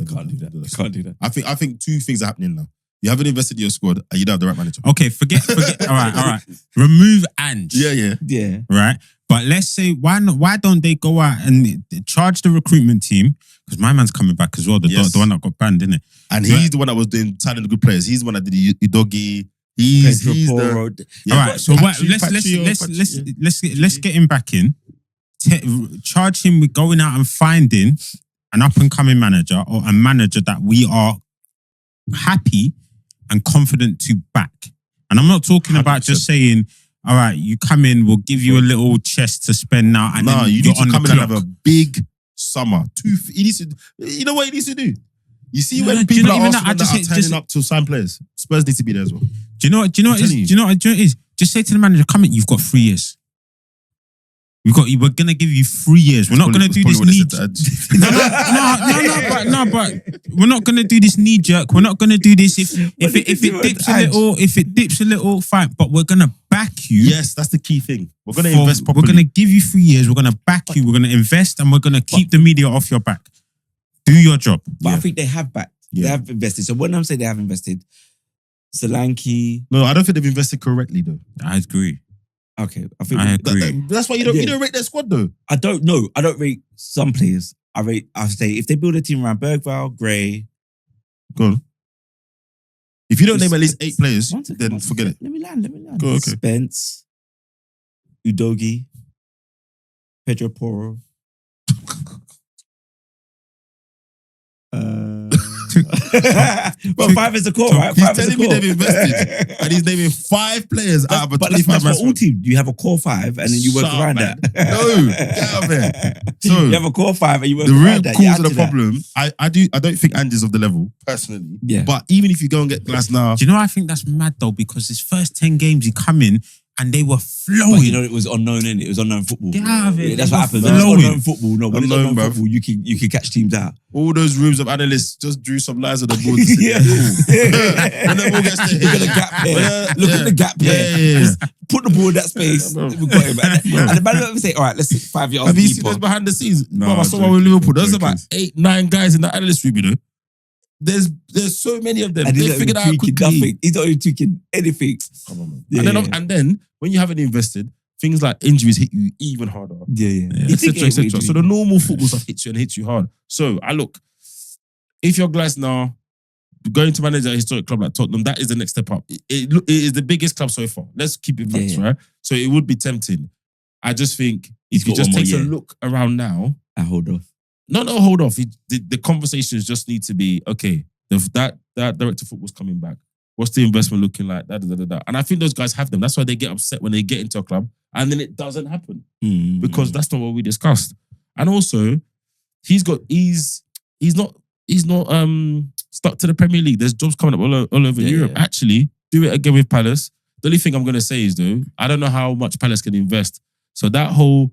B: can't do that. Can't do that.
A: I think two things are happening now. You haven't invested in your squad and you don't have the right manager.
C: Okay, forget. All right. Remove Ange.
A: Yeah.
C: Right, but let's say why don't they go out and charge the recruitment team? Because my man's coming back as well. The one that got banned, isn't it?
A: And he's the one that was doing signing the good players. He's the one that did the Udogi. He's the.
C: Yeah, all right, so let's get him back in. Charge him with going out and finding an up and coming manager or a manager that we are happy and confident to back. And I'm not talking 100%. About just saying, all right, you come in, we'll give you a little chest to spend now. And then
A: you need to come in and have a big summer. You know what he needs to do? You see when people are turning up to sign players, Spurs need to be there as well.
C: Do you know what it is? Just say to the manager, come in, you've got 3 years. We're gonna give you 3 years. We're not gonna do this knee jerk. No, but we're not gonna do this knee jerk. We're not gonna do this if it dips a little, fine. But we're gonna back you.
A: Yes, that's the key thing. We're gonna invest properly.
C: We're gonna give you 3 years. We're gonna back you. We're gonna invest, and we're gonna keep the media off your back. Do your job.
B: But I think they have backed. They have invested. So when I'm saying they have invested, Solanke.
A: No, I don't think they've invested correctly though.
C: I agree.
B: Okay,
C: I agree.
A: That's why you don't rate their squad though.
B: I don't know. I don't rate some players. I say if they build a team around Bergvall, Gray.
A: Go on. If you don't name at least 8 players, then forget it.
B: Let me land.
A: Go, okay.
B: Spence, Udogi, Pedro Porro. But 5 is the core, right?
A: He's telling me they've invested and he's naming 5 players out of a 25 man.
B: That's for all teams. You have a core 5 and then you work around that.
A: No, get out of there. So
B: you have a core 5 and you work around that.
A: The root cause of the problem, I don't think Ange is of the level, personally.
B: Yeah.
A: But even if you go and get Glass now.
C: Do you know I think that's mad though? Because his first 10 games he come in and they were flowing.
B: But you know, it was unknown, innit? It was unknown football.
C: Get out of it.
B: Yeah, that's what happens. When it's unknown football, when it's unknown football, you can catch teams out.
A: All those rooms of analysts just drew some lines on the board. And the ball gets to hit.
B: Look at the gap here. Look at the gap here. Just put the ball in that space. We've got him. And the manager would say, all right, let's sit 5 yards.
A: Have you seen those behind the scenes?
C: No,
A: I saw one with Liverpool. There's about 8, 9 guys in the analyst room, you know. There's so many of them.
B: And
A: they figured out quickly.
B: Nothing. He's not even tweaking anything.
A: Come on, man. Yeah. And then when you haven't invested, things like injuries hit you even harder.
B: Yeah.
A: Etc. So the normal football stuff hits you and hits you hard. So I look, if you're Glasner going to manage a historic club like Tottenham, that is the next step up. It is the biggest club so far. Let's keep it facts, right? So it would be tempting. I just think if he just takes a look around now,
B: I hold off.
A: No, hold off. The conversations just need to be, okay, that director of football's coming back. What's the investment looking like? And I think those guys have them. That's why they get upset when they get into a club and then it doesn't happen. Because that's not what we discussed. And also, he's not stuck to the Premier League. There's jobs coming up all over Europe. Yeah. Actually, do it again with Palace. The only thing I'm going to say is, though, I don't know how much Palace can invest. So that whole,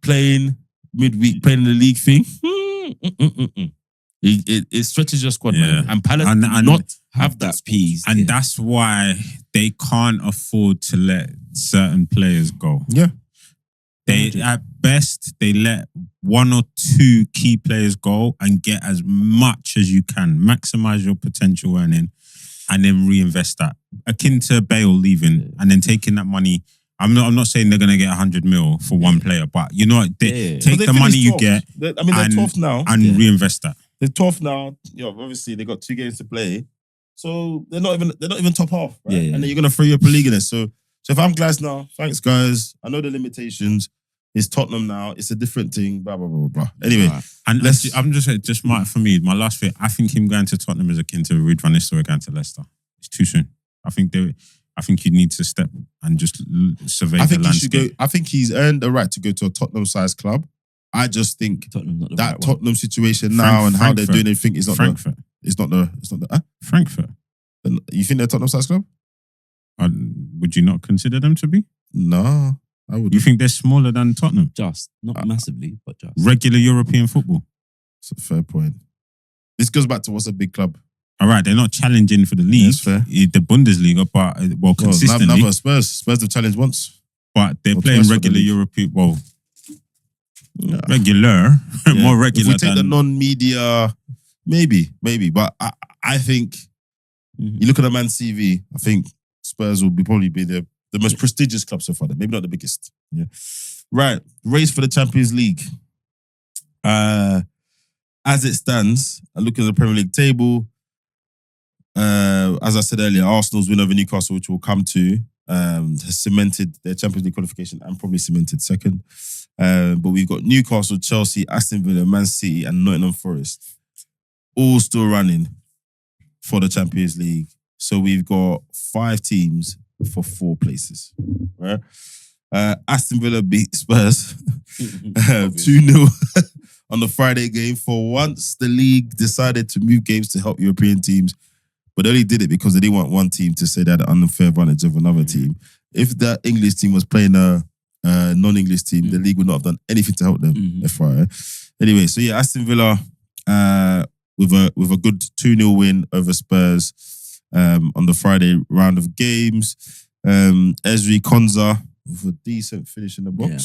A: playing midweek, playing in the league thing, it stretches your squad, man. And Palace not have that piece.
C: And that's why they can't afford to let certain players go.
A: Yeah.
C: At best, they let 1 or 2 key players go and get as much as you can. Maximize your potential earning and then reinvest that. Akin to Bale leaving and then taking that money. I'm not saying they're going to get 100 mil for one player, but you know what? Take the money you get
A: they're 12th now.
C: And reinvest that.
A: They're 12th now. Obviously, they got 2 games to play. So they're not even top half, right? And then you're going to throw your league in it. So if I'm Glasner, thanks guys. I know the limitations. It's Tottenham now. It's a different thing. Blah blah blah blah. Anyway,
C: and I'm just saying, for me, my last bit. I think him going to Tottenham is akin to Ruud van Nistelrooy going to Leicester. It's too soon. I think you need to step and just survey the landscape.
A: I think he's earned the right to go to a Tottenham-sized club. I just think Tottenham situation now and how they're doing everything is not
C: Frankfurt.
A: It's not the
C: Frankfurt.
A: You think they're Tottenham size club?
C: Would you not consider them to be?
A: No, I would.
C: You think they're smaller than Tottenham?
B: Just. Not massively, but just.
C: Regular European football.
A: That's a fair point. This goes back to what's a big club.
C: All right, they're not challenging for the league, the Bundesliga, but consistently.
A: Never Spurs have challenged once.
C: But they're playing regular European, regular, more regular.
A: If we take the non-media, maybe. But I think, you look at the Man CV, I think Spurs will probably be the most prestigious club so far. Maybe not the biggest. Yeah. Right, race for the Champions League. As it stands, I look at the Premier League table. As I said earlier, Arsenal's win over Newcastle, which we'll come to, has cemented their Champions League qualification and probably cemented second. But we've got Newcastle, Chelsea, Aston Villa, Man City, and Nottingham Forest all still running for the Champions League. So we've got 5 teams for 4 places. Right? Aston Villa beat Spurs 2-0 on the Friday game. For once, the league decided to move games to help European teams, but they only did it because they didn't want one team to say they had an unfair advantage of another team. If the English team was playing a non-English team, the league would not have done anything to help them. FYI. Anyway, so yeah, Aston Villa with a good 2-0 win over Spurs on the Friday round of games. Ezri Konza with a decent finish in the box. Yeah.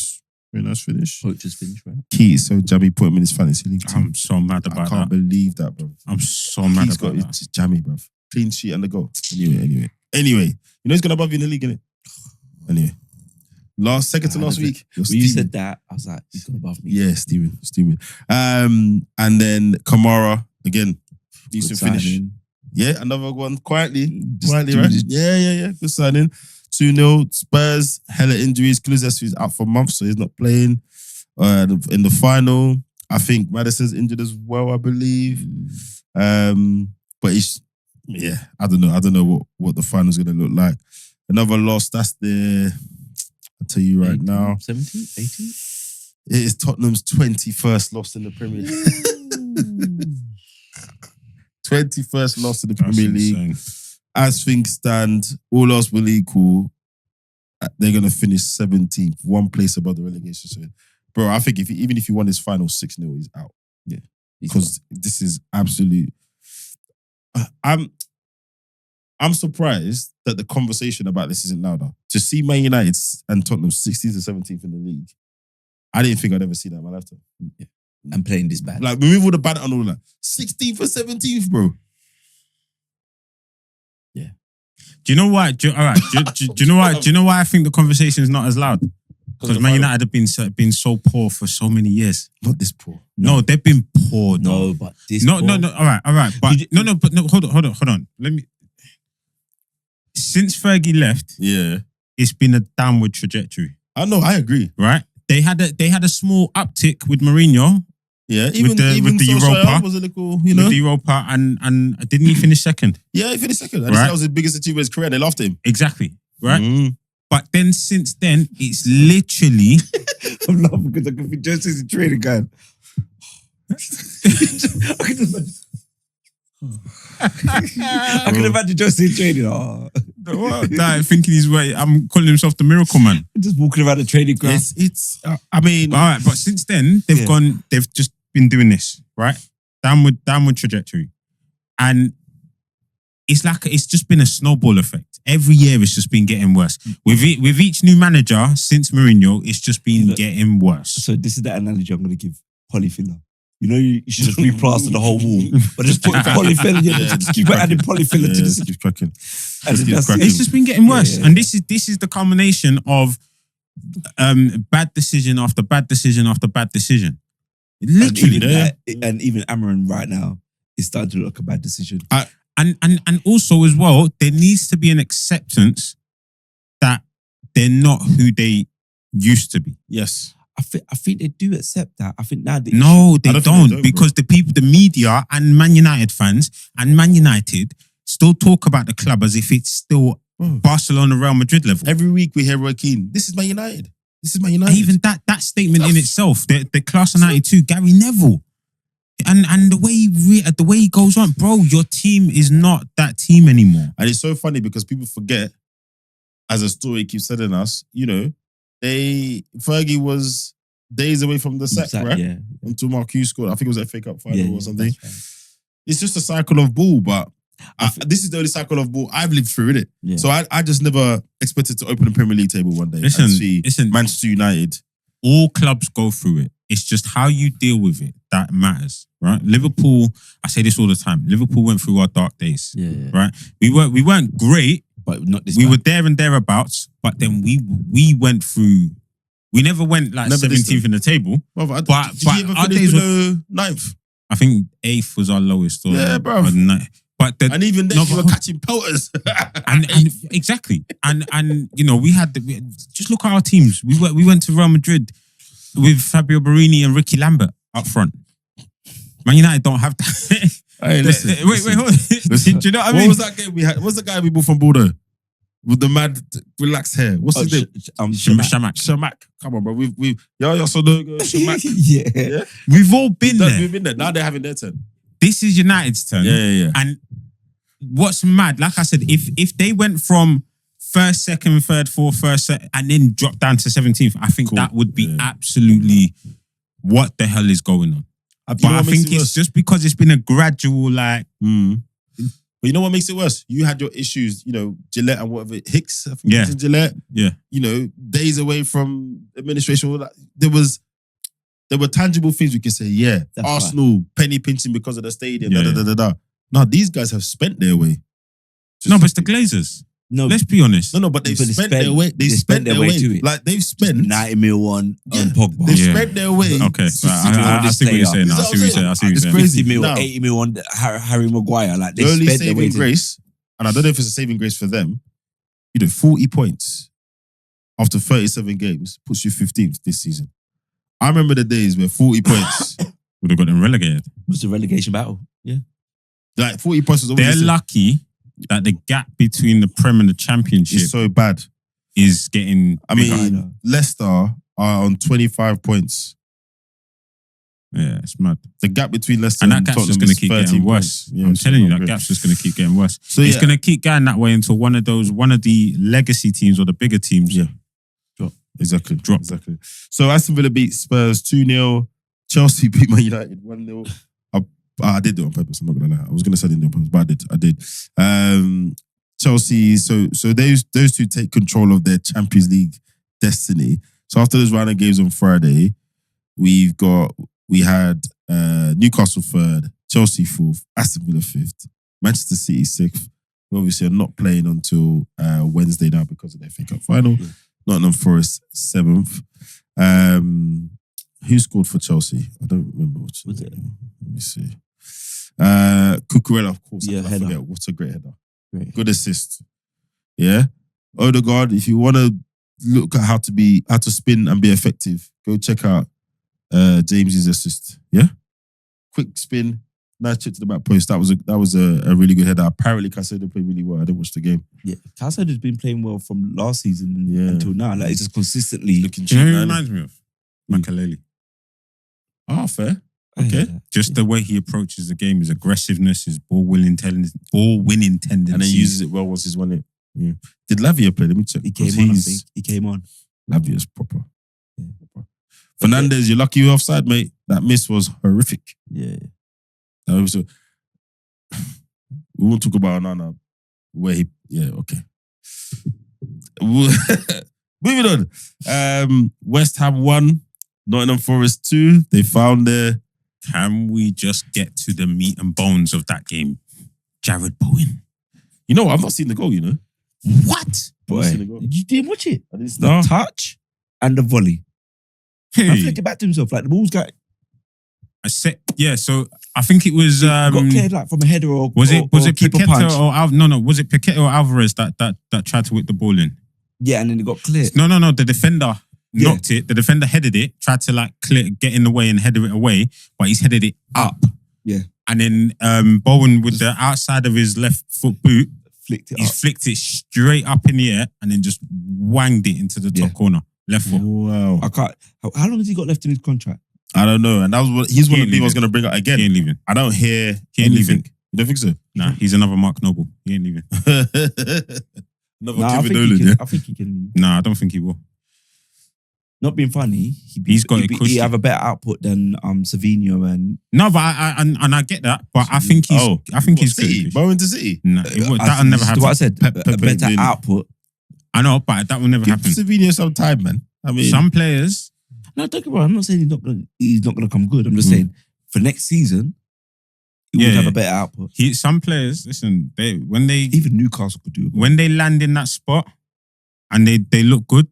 A: Very nice finish.
B: Poacher's finish, right?
A: Key is so jammy, put him in his fantasy league team.
C: I'm so mad about that.
A: I can't believe that, bro.
C: I'm so mad
A: Key's
C: about
A: got
C: that.
A: His jammy, bro. Clean sheet and the goal. Anyway. You know he's going to above you in the league, innit? Anyway. Second to last week.
B: When you said that, I was like, he's going above me.
A: Yeah, Steven. And then Kamara, again, decent finish. Yeah, another one quietly, right? Yeah. Good signing. 2-0. Spurs, hella injuries. Kulusevski is out for months, so he's not playing. In the final, I think Maddison's injured as well, I believe. But I don't know what the final's going to look like. Another loss, that's I'll tell you right
B: 18,
A: now.
B: 17, 18?
A: It is Tottenham's 21st loss in the Premier League. 21st loss in the Premier League. As things stand, all else will equal, they're going to finish 17th, one place above the relegation. So, bro, I think even if you won this final 6-0, he's out. Yeah. Because this is absolute... I'm surprised that the conversation about this isn't louder. To see Man United and Tottenham 16th to 17th in the league, I didn't think I'd ever see that in my lifetime.
B: Yeah. And playing this bad.
A: Like, remove all the banter and all that. 16th or 17th, bro.
B: Yeah.
C: Do you know why? Do you know why? Do you know why I think the conversation is not as loud? Because Man United have been so poor for so many years.
A: Not this poor.
C: No, they've been poor.
B: No, but this.
C: No. All right. But hold on. Let me. Since Fergie left, it's been a downward trajectory.
A: I know. I agree.
C: Right? They had a small uptick with Mourinho.
A: Yeah, even the Europa was a little,
C: with the Europa, and didn't he finish second?
A: Yeah, he finished second. And that was his biggest achievement of his career. They laughed at him.
C: Exactly. Right. But then since then, it's literally.
B: I'm laughing because I could be just as a training guy. I can imagine Jose training.
C: Thinking he's way. I'm calling himself the miracle man.
B: Just walking around the training ground.
C: I mean, all right. But since then, they've just been doing this, right? Downward trajectory, and it's just been a snowball effect. Every year, it's just been getting worse. With each new manager since Mourinho, it's just been getting worse.
B: So this is the analogy I'm going to give. Polyfiller. You know, you should just replaster the whole wall, but just put polyfiller. Just keep adding polyfiller to this.
A: Keep cracking.
C: It's just been getting worse, and this is the culmination of bad decision after bad decision after bad decision. Literally,
B: and even Amarin right now is starting to look like a bad decision.
C: And also as well, there needs to be an acceptance that they're not who they used to be.
A: Yes.
B: I think they do accept that. I think now
C: they don't because the people, the media and Man United fans and Man United still talk about the club as if it's still Barcelona, Real Madrid level.
A: Every week we hear Roy Keane, this is Man United. This is Man United.
C: Even that statement in itself, the class of 92, Gary Neville. and the way he goes on, bro, your team is not that team anymore.
A: And it's so funny because people forget, as a story keeps telling us, Fergie was days away from the sack, right?
B: Yeah.
A: Until Marquis scored. I think it was FA Cup final or something.
B: Right.
A: It's just a cycle of ball, but this is the only cycle of ball I've lived through, innit?
B: Yeah.
A: So I just never expected to open the Premier League table one day and see Manchester United.
C: All clubs go through it. It's just how you deal with it that matters, right? Liverpool, I say this all the time. Liverpool went through our dark days, right? We weren't great,
B: but not this.
C: We were there and thereabouts, but then we went through. We never went like 17th in the table.
A: Well, but did you ever finish below 9th?
C: I think 8th was our lowest.
A: Yeah, bro. And even then, you were catching pelters.
C: and exactly. And we had just look at our teams. We went to Real Madrid with Fabio Borini and Ricky Lambert up front. Man United don't have that.
A: Hey, listen.
C: Wait, hold on.
A: Listen.
C: Do you know what I mean?
A: What was that game we had? What's the guy we bought from Bordeaux? With the mad relaxed hair. What's his name? Shamak. Come on, bro. You're so Shamak.
B: Yeah.
C: We've all been there.
A: We've been there. Now they're having their turn.
C: This is United's turn.
A: Yeah.
C: And what's mad, like I said, if they went from first, second, third, fourth, first, and then dropped down to 17th, I think that would be absolutely what the hell is going on. But I think it's just because it's been a gradual
A: But you know what makes it worse? You had your issues, Gillette and whatever, Hicks, I think it was Gillette.
C: Yeah.
A: Days away from administration, all that. There were tangible things we could say, Arsenal, penny pinching because of the stadium, No, these guys have spent their way.
C: No, but it's the Glazers. No, let's be honest.
A: No, but they've spent their way. They spent their way to it. Like they've spent
B: 90 mil on Pogba.
A: They've spent their way.
C: Okay, I see what you're saying. I see what you're saying.
A: It's crazy.
B: 50 mil, 80 mil on Harry Maguire. Like they
A: the only
B: spent their way
A: saving grace, and I don't know if it's a saving grace for them. 40 points after 37 games puts you 15th this season. I remember the days where 40 points
C: would have got them relegated.
B: It was a relegation battle. Yeah,
A: like 40 points was always.
C: They're lucky that the gap between the Prem and the Championship
A: is so bad.
C: Is getting.
A: I mean, Leicester are on 25 points.
C: Yeah, it's mad.
A: The gap between Leicester
C: and that gap's just going to keep getting worse.
A: Yeah,
C: I'm telling you, that gap's just going to keep getting worse. So it's going to keep going that way until one of the legacy teams or the bigger teams.
A: Yeah. Exactly. So Aston Villa beat Spurs 2-0. Chelsea beat Man United 1-0. I did do it on purpose. I'm not gonna lie. I was gonna say I didn't do it on purpose, but I did. Chelsea. So those two take control of their Champions League destiny. So after those round of games on Friday, we had Newcastle third, Chelsea fourth, Aston Villa fifth, Manchester City sixth. We obviously are not playing until Wednesday now because of their FA Cup final. Yeah. Nottingham Forest 7th. Who scored for Chelsea? I don't remember.
B: Was it?
A: Let me see. Cucurella, of course.
B: Yeah,
A: I forget. What a great header. Great. Good assist. Yeah. Odegaard, if you want to look at how to spin and be effective, go check out James's assist. Yeah. Quick spin. Nice chip to the back post. That was a really good header. Apparently, Caicedo played really well. I didn't watch the game.
B: Yeah, Caicedo's been playing well from last season until now. Like, it's just consistently
A: looking.
C: You know who he reminds me of? Makaleli.
A: Oh, fair. Okay.
B: Yeah.
C: Just the way he approaches the game, his aggressiveness, his ball winning tendency, and
A: then uses it well once he's won it. Yeah. Did Lavia play? Let me check.
B: He came on. I think he came on.
A: Lavia's proper. Yeah. Fernandez, you're lucky you're offside, mate. That miss was horrific.
B: Yeah.
A: We won't talk about Onana where he. Yeah, okay. Moving on. West Ham 1, Nottingham Forest 2. They found their.
C: Can we just get to the meat and bones of that game? Jared Bowen.
A: You know what? I've not seen the goal,
C: What?
B: Boy, you didn't watch it?
A: I didn't see
B: the touch and the volley.
C: Hey.
B: I flicked it back to himself. Like the ball's got.
C: So I think it was
B: got cleared like from a header or
C: was it
B: Paqueta
C: or was it Paqueta or Alvarez that tried to whip the ball in?
B: Yeah, and then it got cleared.
C: No. The defender knocked it. The defender headed it, tried to get in the way and header it away, but he's headed it up.
B: Yeah,
C: and then Bowen with the outside of his left foot boot
B: flicked it.
C: He's flicked it straight up in the air and then just wanged it into the top corner, left foot.
A: Wow.
B: I can't. How long has he got left in his contract?
A: I don't know. And that was what he's one of the people I was going to bring up again.
C: He ain't leaving.
A: I don't hear
C: He ain't leaving.
A: You don't think so?
C: Nah, he's another Mark Noble. He ain't leaving.
A: I
B: think he can leave.
C: Nah, I don't think he will.
B: Not being funny, he have a better output than Savinho and.
C: No, but I get that, but I think he's
A: City, Bowen to City.
C: No, that'll never happen.
B: What I said, a better output.
C: I know, but that will never happen.
A: Savinho some time, man. I mean,
C: some players.
B: No, don't get me wrong. I'm not saying he's not gonna come good. I'm just saying for next season, he would have a better output.
C: Some players, listen,
B: even Newcastle could do it.
C: When they land in that spot and they look good,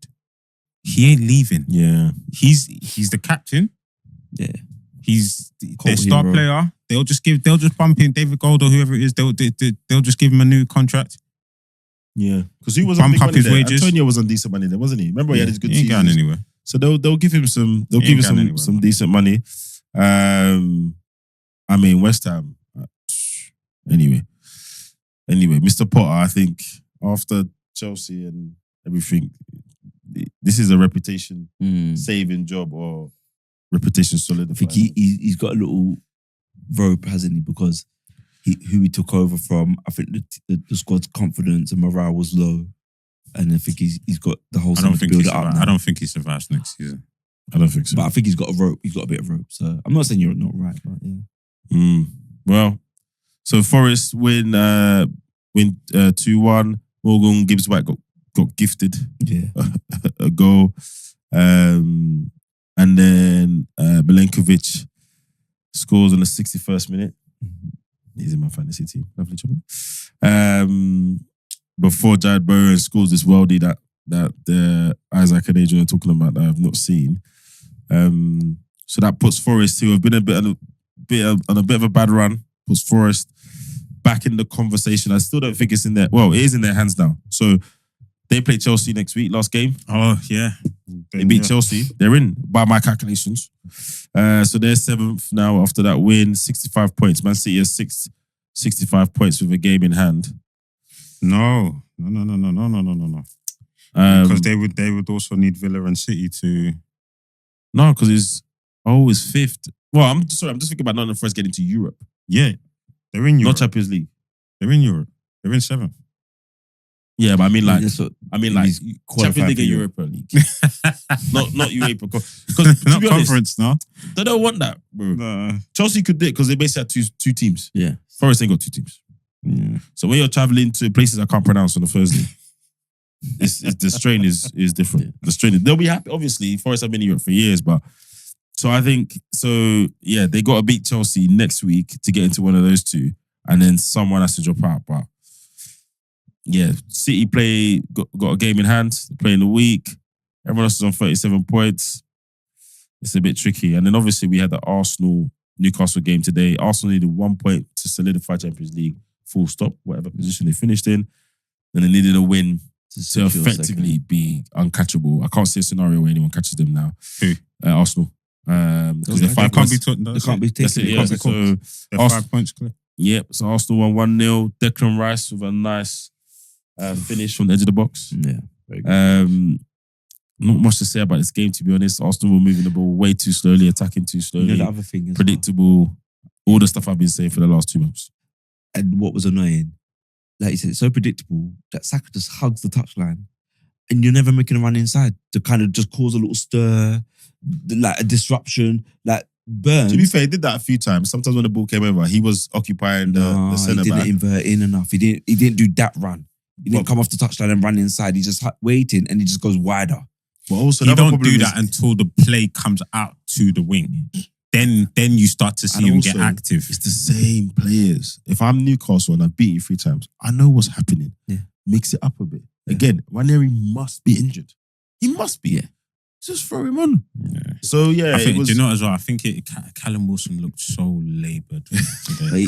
C: he ain't leaving.
A: Yeah,
C: he's the captain.
B: Yeah,
C: he's their star player. They'll just bump in David Gold or whoever it is. They'll just give him a new contract.
A: Yeah, because he was on big money there. Wages. Antonio was on decent money there, wasn't he? Remember, he had his good season.
C: He ain't going anywhere.
A: So they'll give him some. They'll give him some decent money. I mean, West Ham. Anyway, Mr. Potter. I think after Chelsea and everything, this is a reputation saving job or reputation solidifying.
B: I think he's got a little rope, hasn't he? Because who he took over from, I think the squad's confidence and morale was low. And I think he's got the whole summer to build it up.
C: I don't think he survives next season.
A: I don't think so.
B: But I think he's got a rope. He's got a bit of rope. So I'm not saying you're not right, but yeah.
A: Well, so Forest win 2-1. Morgan Gibbs-White got gifted a goal. And then Milenkovic scores on the 61st minute. He's in my fantasy team. Lovely job. Before Jared Bowen scores this worldie that Isaac and Adrian are talking about that I've not seen. So that puts Forest, who have been on a bit of a bad run, puts Forest back in the conversation. I still don't think it's in there. Well, it is in their hands now. So they play Chelsea next week, last game.
C: Oh, yeah.
A: They beat Chelsea. They're in, by my calculations. So they're 7th now after that win. 65 points. Man City has 65 points with a game in hand.
C: No. Because they would also need Villa and City to.
A: No, because it's 5th. Well, I'm just thinking about Nottingham Forest getting to Europe.
C: Yeah, they're in Europe.
A: Not Champions League.
C: They're in Europe. They're in 7th.
A: Yeah, but I mean Champions League and Europa League. not Europa. Because
C: not conference, no.
A: They don't want that, bro. No. Chelsea could do it because they basically had two teams.
B: Yeah.
A: Forest ain't got 2 teams.
B: Yeah.
A: So when you're traveling to places I can't pronounce on a Thursday, the strain is different. Yeah. The strain they'll be happy. Obviously, Forest have been in Europe for years, but so I think yeah, they got to beat Chelsea next week to get into one of those two, and then someone has to drop out. But yeah, City got a game in hand, playing the week. Everyone else is on 37 points. It's a bit tricky. And then obviously we had the Arsenal-Newcastle game today. Arsenal needed 1 point to solidify Champions League, full stop, whatever position they finished in. And they needed a win to effectively be uncatchable. I can't see a scenario where anyone catches them now.
C: Who?
A: Arsenal. Because they're 5 points.
B: They can't be taken.
C: So they're 5 points clear.
A: Yep. So Arsenal won 1-0. Declan Rice with a nice finish from the edge of the box.
B: Yeah. Very good.
A: Not much to say about this game, to be honest. Arsenal were moving the ball way too slowly, attacking too slowly.
B: You know the other thing is
A: predictable. All the stuff I've been saying for the last 2 months.
B: And what was annoying, like you said, it's so predictable that Saka just hugs the touchline and you're never making a run inside to kind of just cause a little stir, like a disruption, like Burns.
A: To be fair, he did that a few times. Sometimes when the ball came over, he was occupying the centre back.
B: He didn't invert in enough. He didn't do that run. He didn't come off the touchline and run inside. He just waiting and he just goes wider.
A: But also,
C: you don't do that until the play comes out to the wing. Then you start to see him get active.
A: It's the same players. If I'm Newcastle and I've beat you 3 times, I know what's happening.
B: Yeah.
A: Mix it up a bit. Yeah. Again, Ranieri must be injured. He must be.
B: Yeah.
A: Just throw him on.
C: Yeah.
A: So yeah,
C: I think, do you know as well? I think Callum Wilson looked so laboured today.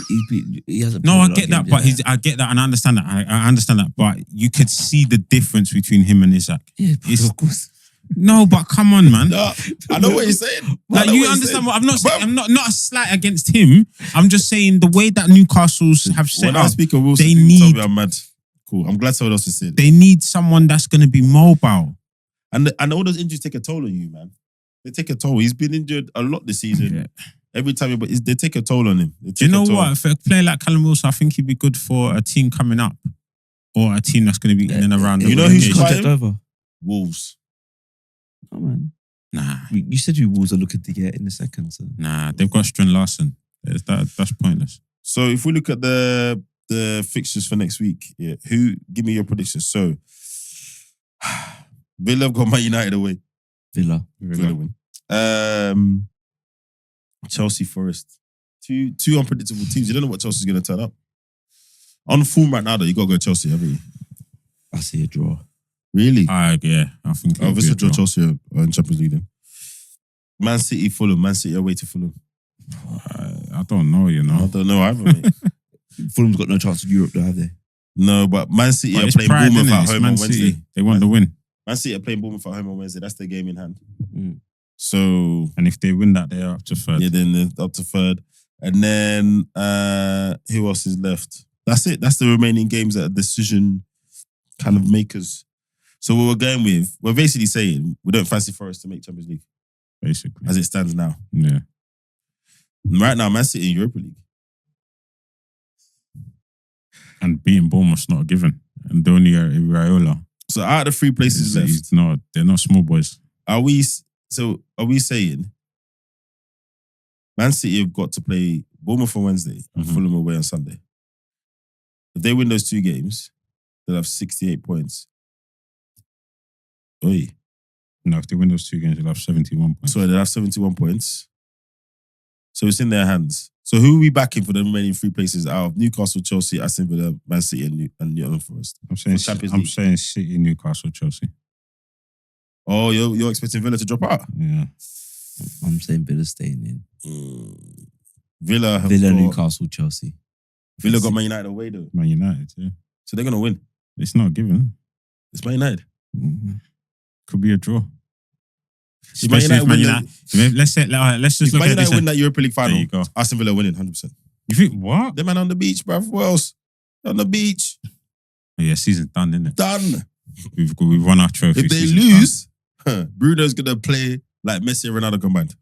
B: he hasn't.
C: No, I get that, but I get that, and I understand that. I understand that, but you could see the difference between him and Isaac.
B: Yeah, of course.
C: No, but come on, man.
A: No, I know what you're saying.
C: Like you understand what I'm not saying. I'm not a slight against him. I'm just saying the way that Newcastle's have set
A: when
C: up.
A: I speak of Wilson,
C: they need.
A: I'm mad. Cool. I'm glad someone else is saying it.
C: They need someone that's going to be mobile.
A: And all those injuries take a toll on you, man. They take a toll. He's been injured a lot this season.
C: Yeah.
A: Every time, but they take a toll on him.
C: Do you know what? For a player like Callum Wilson, I think he'd be good for a team coming up or a team that's going to be in and around.
A: You know who's
B: contract over?
A: Wolves.
B: Oh man,
C: nah.
B: You said you Wolves are looking to get in the second. So.
C: Nah, they've got Strun Larson. That's pointless.
A: So if we look at the fixtures for next week, yeah, give me your predictions. So Villa have got Man United away.
B: Villa
A: win. Chelsea, Forest. Two unpredictable teams. You don't know what Chelsea's going to turn up. On form right now, though, you got to go Chelsea, haven't you?
B: I see a draw.
A: Really?
C: Yeah, I think.
A: This is draw Chelsea in Champions League then. Man City, Fulham. Man City away to Fulham.
C: I don't know, you know.
A: I don't know either, mate.
B: Fulham's got no chance in Europe, though, have they?
A: No, but Man City are playing Bournemouth at home on Wednesday.
C: They want the win.
A: Man City are playing Bournemouth at home on Wednesday. That's their game in hand.
B: Mm.
A: So,
C: and if they win that, they are up to third.
A: Yeah, then they're up to third. And then who else is left? That's it. That's the remaining games that are decision kind of makers. So what we're going with, we're basically saying we don't fancy Forest to make Champions League.
C: Basically.
A: As it stands now.
C: Yeah.
A: Right now, Man City in Europa League. And
C: beating Bournemouth's not a given. And Donny Raiola.
A: So out of the 3 places left,
C: they're not small boys.
A: Are we saying Man City have got to play Bournemouth on Wednesday and Fulham away on Sunday? If they win those 2 games, they'll have 68 points. Oi.
C: No, if they win those 2 games, they'll have 71 points.
A: So they'll have 71 points. So it's in their hands. So who are we backing for the remaining 3 places out of Newcastle, Chelsea, Aston Villa, Man City, and Nottingham Forest?
C: I'm saying City, Newcastle, Chelsea.
A: Oh, you're expecting Villa to drop out?
C: Yeah.
B: I'm saying Villa staying in.
A: Villa,
B: Newcastle, Chelsea.
A: Villa got Man United away though.
C: Man United, yeah.
A: So they're gonna win.
C: It's not a given.
A: It's Man United.
C: Mm-hmm. Could be a draw.
A: Let's just
C: look at
A: Man
C: this.
A: United win that Europa League final.
C: There you go.
A: Aston Villa winning 100%.
C: You think what?
A: They're man on the beach, bruv. Who else? On the beach.
C: Oh, yeah, season's done, isn't it?
A: Done.
C: We've won our trophy.
A: If they lose, Bruno's gonna play like Messi and Ronaldo combined.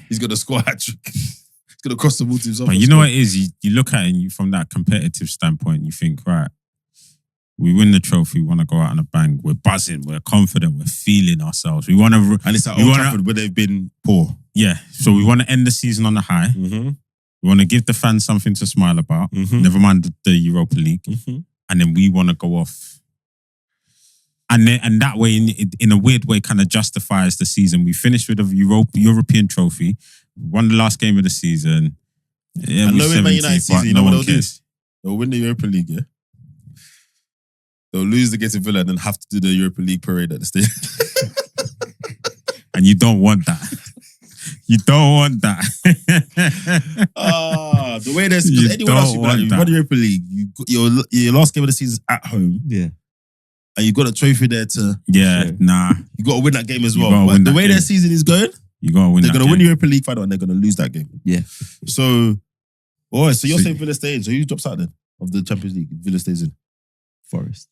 A: He's gonna score a hat-trick. He's gonna cross the ball to himself.
C: But you know what it is? You look at it and you, from that competitive standpoint, you think, right, we win the trophy, we want to go out on a bang. We're buzzing, we're confident, we're feeling ourselves. We want to,
A: and it's at Old Trafford where they've been poor.
C: Yeah, so we want to end the season on a high.
A: Mm-hmm.
C: We want to give the fans something to smile about. Mm-hmm. Never mind the Europa League, and then we want to go off. And that way, in a weird way, kind of justifies the season. We finished with a European trophy, won the last game of the season. Yeah,
A: and knowing Man United season, you know what they'll do? They'll win the Europa League, yeah? They'll lose against Villa and then have to do the Europa League parade at the stadium.
C: And you don't want that. You don't want that.
A: The way there's... Because anyone else, you won the Europa League, your last game of the season is at home.
B: Yeah.
A: And you got a trophy there to...
C: Yeah, nah.
A: You got to win that game as well. But the way their season is going,
C: you got to win.
A: They're going to win the Europa League final and they're going to lose that game.
B: Yeah.
A: So you're saying Villa stays in. So who drops out then of the Champions League? Villa stays in.
B: Forest.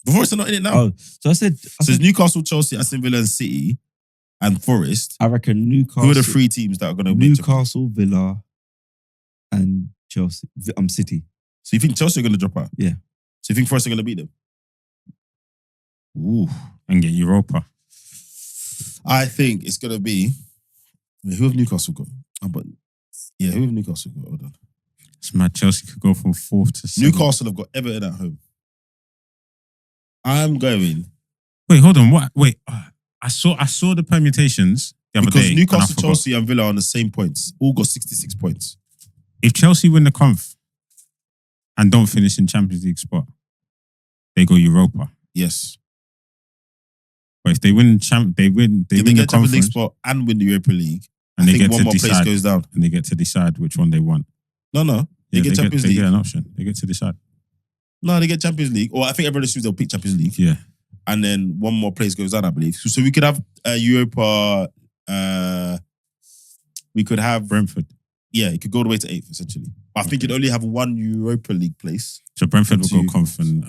A: But Forest are not in it now.
B: Oh, so I said
A: it's Newcastle, Chelsea, Aston Villa, and City, and Forest.
B: I reckon Newcastle.
A: Who are the 3 teams that are going to win?
B: Newcastle, Villa, and Chelsea. City.
A: So you think Chelsea are going to drop out?
B: Yeah.
A: So you think Forest are going to beat them? Ooh,
C: and get Europa.
A: I think it's going to be. Who have Newcastle got? Who have Newcastle got? Hold on.
C: It's mad. Chelsea could go from 4th to 7th.
A: Newcastle have got Everton at home. I'm going.
C: Wait, hold on. What? Wait, I saw the permutations the other day.
A: Because Newcastle, Chelsea, and Villa are on the same points. All got 66 points.
C: If Chelsea win the conf and don't finish in Champions League spot, they go Europa.
A: Yes.
C: But if they win, they win the
A: Champions League spot and win the Europa League,
C: and they get
A: one
C: to
A: more
C: decide,
A: place goes down,
C: and they get to decide which one they want.
A: No, they get Champions League.
C: They get an option. They get to decide.
A: No, they get Champions League, or I think everyone assumes they'll pick Champions League.
C: Yeah,
A: and then one more place goes down, I believe. So we could have Europa. We could have
C: Brentford.
A: Yeah, it could go all the way to 8th, essentially. But I think you'd only have one Europa League place.
C: So Brentford will go Conf and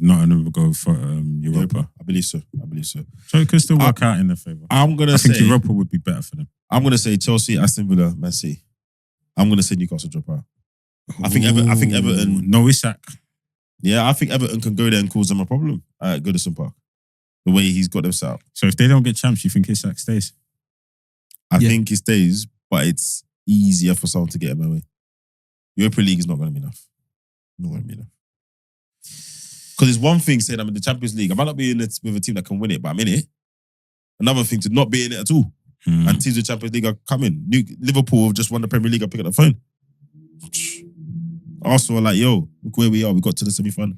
C: Nottingham will go for Europa.
A: I believe so.
C: So it could still work out in their favour. I think Europa would be better for them.
A: I'm going to say Chelsea, Aston Villa, Man City. I'm going to say Newcastle drop out. I think Everton...
C: No Isak.
A: Yeah, I think Everton can go there and cause them a problem at Goodison Park. The way he's got them set up.
C: So if they don't get champs, you think Isak stays?
A: I think he stays, but it's easier for someone to get him away. Europa League is not going to be enough. Not going to be enough. Because it's one thing saying I'm in the Champions League. I might not be in it with a team that can win it, but I'm in it. Another thing to not be in it at all. And teams in the Champions League are coming. Liverpool have just won the Premier League. I pick up the phone. Arsenal are like, yo, look where we are. We got to the semi-final.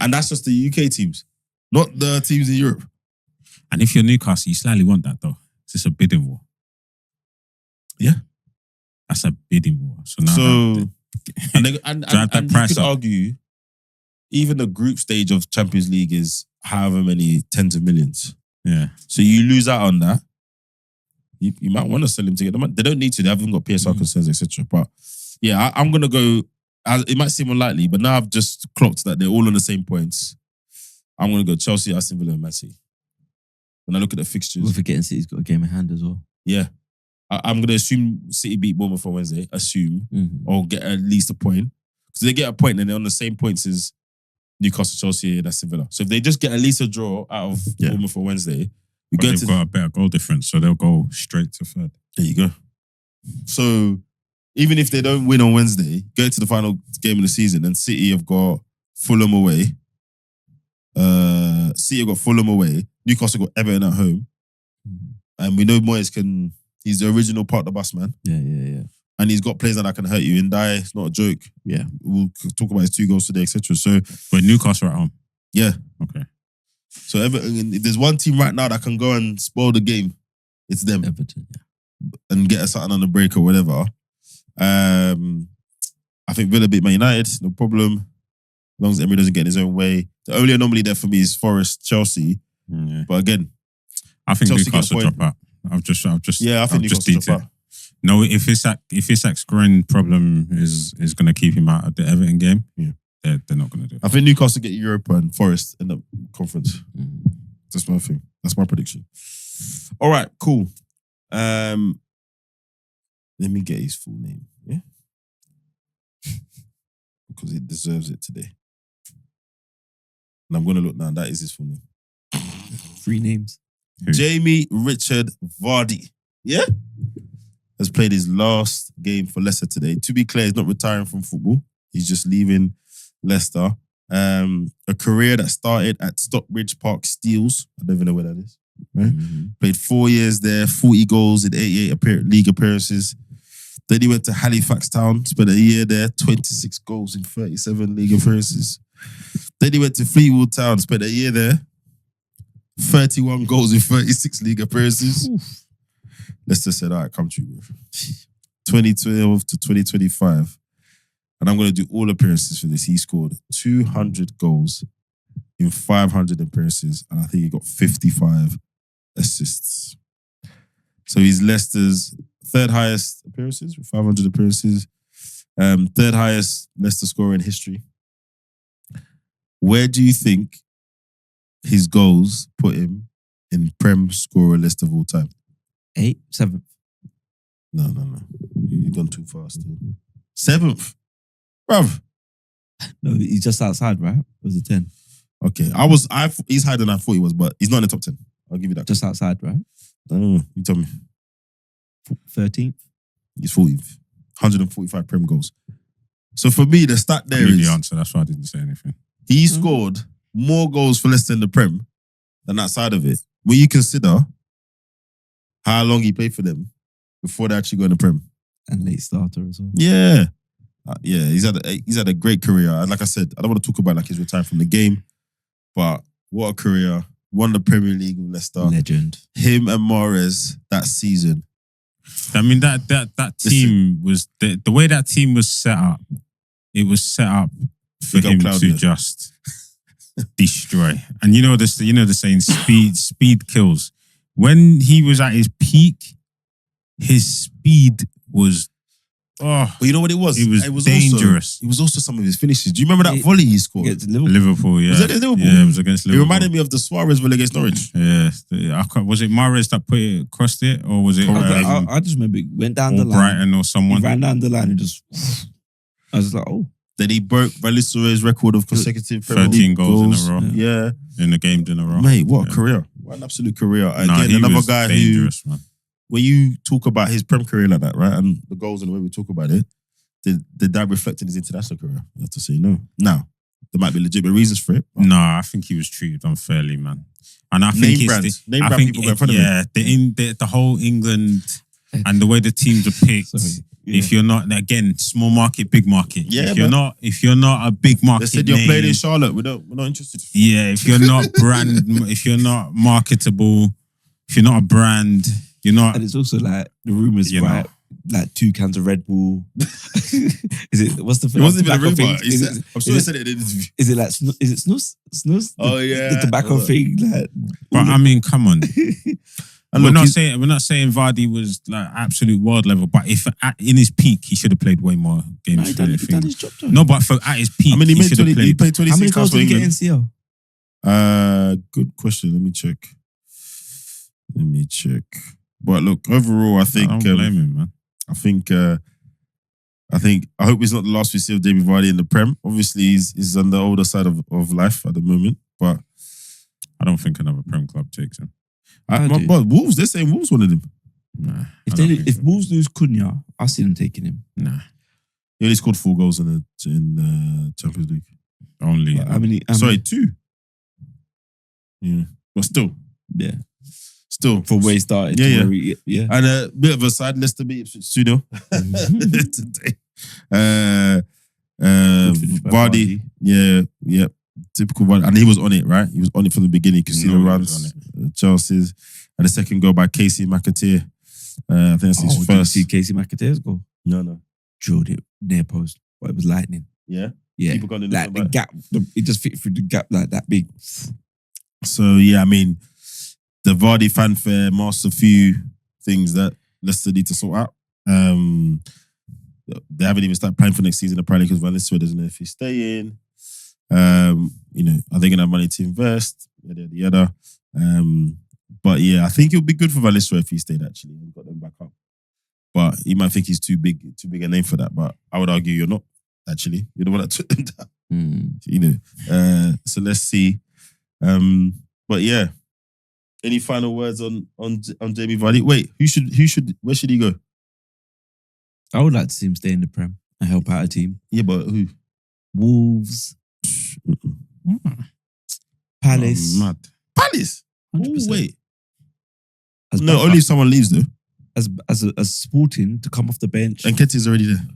A: And that's just the UK teams, not the teams in Europe.
C: And if you're Newcastle, you slightly want that though. It's just a bidding war.
A: Yeah.
C: That's a bidding war. So now
A: and you could argue even the group stage of Champions League is however many tens of millions.
C: Yeah.
A: So you lose out on that. You might want to sell him to get the money. They don't need to. They haven't got PSR concerns, etc. But yeah, I'm going to go. It might seem unlikely, but now I've just clocked that they're all on the same points. I'm going to go Chelsea, Aston Villa, and Man City. When I look at the fixtures.
B: We're forgetting City's got a game in hand as well.
A: Yeah. I'm going to assume City beat Bournemouth on Wednesday. Or get at least a point. Because they get a point, then they're on the same points as Newcastle, Chelsea, and Aston Villa. So if they just get at least a draw out of Bournemouth on Wednesday,
C: they've got a better goal difference, so they'll go straight to third.
A: There you go. So even if they don't win on Wednesday, go to the final game of the season, and City have got Fulham away. City have got Fulham away. Newcastle got Everton at home. And we know Moyes he's the original part of the bus, man.
B: Yeah.
A: And he's got players that can hurt you. Ndai, it's not a joke.
B: Yeah.
A: We'll talk about his 2 goals today, etc. So,
C: but Newcastle are at home.
A: Yeah.
C: Okay.
A: So Everton, if there's one team right now that can go and spoil the game, it's them.
B: Everton, yeah.
A: And get us something on the break or whatever. I think Villa beat Man United, no problem. As long as Emery doesn't get in his own way. The only anomaly there for me is Forest, Chelsea.
C: Yeah.
A: But again,
C: I think
A: Chelsea
C: Newcastle drop out. I think Newcastle
A: drop out.
C: No, if Isak's groin problem is going to keep him out of the Everton game, they're not going to do it.
A: I think Newcastle get Europa and Forest in the conference. That's my thing. That's my prediction. All right, cool. Let me get his full name. Yeah, because he deserves it today. And I'm going to look now. That is his full name.
B: 3 names.
A: Jamie Richard Vardy. Yeah? Has played his last game for Leicester today. To be clear, he's not retiring from football. He's just leaving Leicester. A career that started at Stockbridge Park Steels. I don't even know where that is. Right? Played 4 years there, 40 goals in 88 league appearances. Then he went to Halifax Town, spent a year there, 26 goals in 37 league appearances. Then he went to Fleetwood Town, spent a year there, 31 goals in 36 league appearances. Leicester said, all right, come true, bro. 2012 to 2025. And I'm going to do all appearances for this. He scored 200 goals in 500 appearances. And I think he got 55 assists. So he's Leicester's 3rd highest appearances with 500 appearances. 3rd highest Leicester scorer in history. Where do you think his goals put him in Prem scorer list of all time?
B: 8th, 7th.
A: No. You've gone too fast. 7th. Bruv.
B: No, he's just outside, right? It was a 10.
A: Okay. He's higher than I thought he was, but he's not in the top 10. I'll give you that.
B: Just outside, right?
A: I don't know. You tell me.
B: 13th?
A: He's 14th. 145 Prem goals. So for me, the stat there
C: is...
A: the
C: answer. That's why I didn't say anything.
A: He scored more goals for Leicester in the Prem than outside of it. When you consider how long he played for them before they actually go in the Prem.
B: And late starter as well.
A: Yeah. He's had a great career. Like I said, I don't want to talk about like his retirement from the game, but what a career. Won the Premier League with Leicester.
B: Legend.
A: Him and Mahrez that season.
C: I mean, that team was... The way that team was set up, it was set up for him to just destroy. And you know the saying, speed kills. When he was at his peak, his speed was. Oh,
A: but you know what it was?
C: It was dangerous.
A: It was also some of his finishes. Do you remember that volley he scored?
C: Liverpool, yeah.
A: Was it against Liverpool?
C: Yeah, it was against Liverpool.
A: It reminded me of the Suarez volley against Norwich.
C: Yeah. Was it Mahrez that put it across it? Or was it...
B: I just remember it went down the line.
C: Brighton or someone.
B: He ran down the line and just... I was like, oh.
A: Then he broke Van Nistelrooy's record of consecutive
C: 13 goals in a row.
A: Yeah.
C: In the games in a row.
A: Mate, what a career. What an absolute career. Again, another guy
C: dangerous,
A: who...
C: Man.
A: When you talk about his Prem career like that, right, and the goals and the way we talk about it, did that reflect in his international career? I have to say no. Now, there might be legitimate reasons for it.
C: No, I think he was treated unfairly, man. And I think
A: name brand people go in front of him.
C: Yeah, the whole England and the way the teams are picked. If you're not, again, small market, big market.
A: Yeah,
C: if you're not a big market,
A: they said you're playing in Charlotte. We're not interested.
C: Yeah, if you're not if you're not marketable, if you're not a brand, you're not.
B: And it's also like the rumors, right? Like 2 cans of Red Bull. Is it? What's the?
A: It wasn't even a rumor. I'm sure he said it in an interview.
B: Is it like? Is it snus? Snus?
A: Oh yeah,
B: the tobacco thing. Like,
C: but I mean, come on. And we're not saying Vardy was like absolute world level, but if in his peak he should have played way more games.
B: He done his job,
C: no, but at his peak,
A: I mean, he played 26.
B: How many goals did he get in CL?
A: Good question. Let me check. But look, overall, I think.
C: I don't blame him, man.
A: I hope it's not the last we see of Jamie Vardy in the Prem. Obviously, he's on the older side of life at the moment, but
C: I don't think another Prem club takes him.
A: But Wolves, they're saying Wolves wanted him.
C: Nah.
B: If Wolves lose Cunha, I see them taking him.
C: Nah.
A: He only scored 4 goals in the Champions League.
C: Only.
B: How many?
A: Sorry, 2. Yeah, but still.
B: Yeah.
A: Still.
B: For where he started.
A: Yeah. And a bit of a side, Leicester beat Ipswich 2-0 today. Vardy. Yeah. Typical Vardy. And he was on it, right? He was on it from the beginning. You could see the runs. Chelsea's. And the second goal by Casey McAteer. I think that's his first.
B: Did you see Casey McAteer's goal?
A: No.
B: Drilled it near post. But it was lightning.
A: Yeah?
B: Yeah.
A: People got
B: like the gap. It just fit through the gap like that big.
A: So, yeah, I mean, the Vardy fanfare masks a few things that Leicester need to sort out. They haven't even started planning for next season, apparently, because Van Nistelrooy doesn't know if he's staying. Are they going to have money to invest? Yada. But yeah, I think it would be good for Van Nistelrooy if he stayed, actually, and got them back up. But he might think he's too big a name for that. But I would argue you're not, actually. You're the one that took them down. So let's see. But yeah. Any final words on Jamie Vardy? Wait, where should he go?
B: I would like to see him stay in the Prem and help out a team.
A: Yeah, but who?
B: Wolves. Palace.
A: Mad. Palace?
B: 100%.
A: Oh, wait. Only if someone leaves though.
B: As supporting to come off the bench.
A: And Nketiah's already there.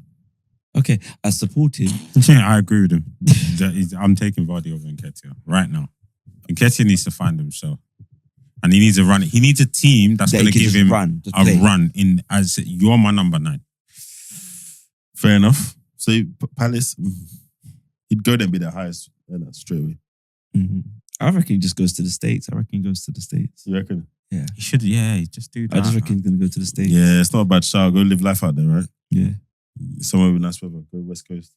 B: Okay, as supporting.
C: Yeah, I agree with him. I'm taking Vardy over Nketiah right now. Nketiah needs to find himself. And he needs a run. He needs a team that's going to give him a run in as you're my number 9.
A: Fair enough. So Palace, he'd go there and be the highest straight away.
B: Mm-hmm. I reckon he just goes to the States.
A: You reckon?
B: Yeah.
C: He should, just do that.
B: I just reckon he's going to go to the States.
A: Yeah, it's not a bad shout. Go live life out there, right?
B: Yeah.
A: Somewhere with nice weather. Go West Coast.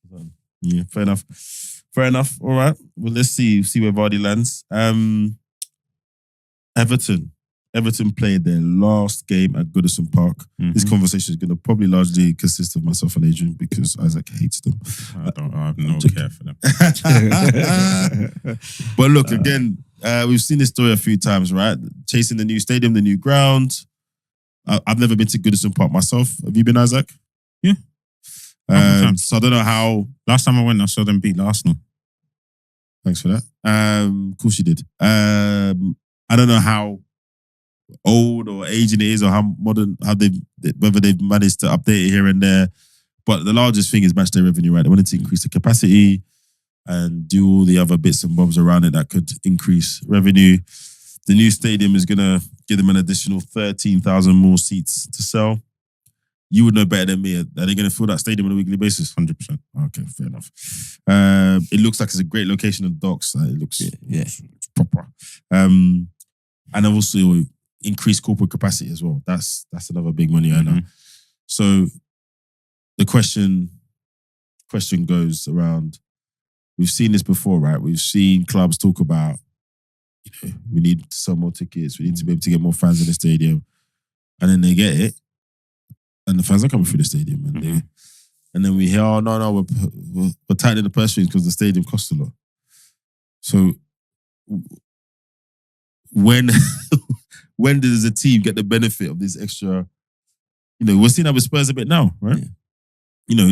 A: Yeah, fair enough. All right. Well, let's see where Vardy lands. Everton played their last game at Goodison Park. Mm-hmm. This conversation is going to probably largely consist of myself and Adrian because Isaac hates them.
C: I have no care for them.
A: But look, again, we've seen this story a few times, right? Chasing the new stadium, the new ground. I've never been to Goodison Park myself. Have you been, Isaac?
C: Yeah.
A: So I don't know how...
C: Last time I went, I saw them beat Arsenal.
A: Thanks for that. Of course you did. I don't know how old or aging it is or how modern, whether they've managed to update it here and there. But the largest thing is match day revenue, right? They wanted to increase the capacity and do all the other bits and bobs around it that could increase revenue. The new stadium is going to give them an additional 13,000 more seats to sell. You would know better than me. Are they going to fill that stadium on a weekly basis? 100%. Okay, fair enough. It looks like it's a great location in the docks. It looks it's proper. And also increase corporate capacity as well. That's another big money earner. Mm-hmm. So the question goes around. We've seen this before, right? We've seen clubs talk about, we need to sell more tickets. We need to be able to get more fans in the stadium, and then they get it, and the fans are coming through the stadium, and then we hear, oh no, we're tightening the purse strings because the stadium costs a lot. So when does a team get the benefit of this extra? We're seeing that with Spurs a bit now, right? Yeah.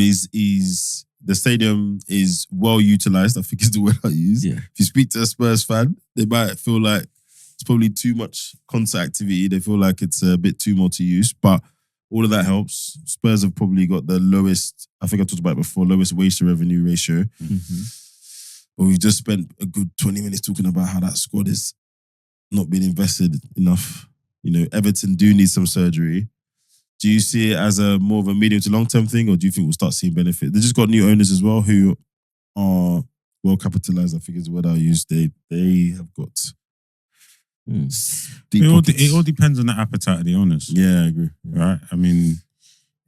A: The stadium is well utilized. I think is the word I use.
B: Yeah.
A: If you speak to a Spurs fan, they might feel like it's probably too much concert activity. They feel like it's a bit too multi-use, but all of that helps. Spurs have probably got the lowest, I think I talked about it before, lowest wage to revenue ratio. Mm-hmm. But we've just spent a good 20 minutes talking about how that squad is not being invested enough. Everton do need some surgery. Do you see it as a more of a medium to long-term thing, or do you think we'll start seeing benefit? They just got new owners as well who are well capitalized, I think is the word I'll use. They have got deep pockets.
C: It all depends on the appetite of the owners.
A: Yeah, I agree.
C: Right? I mean,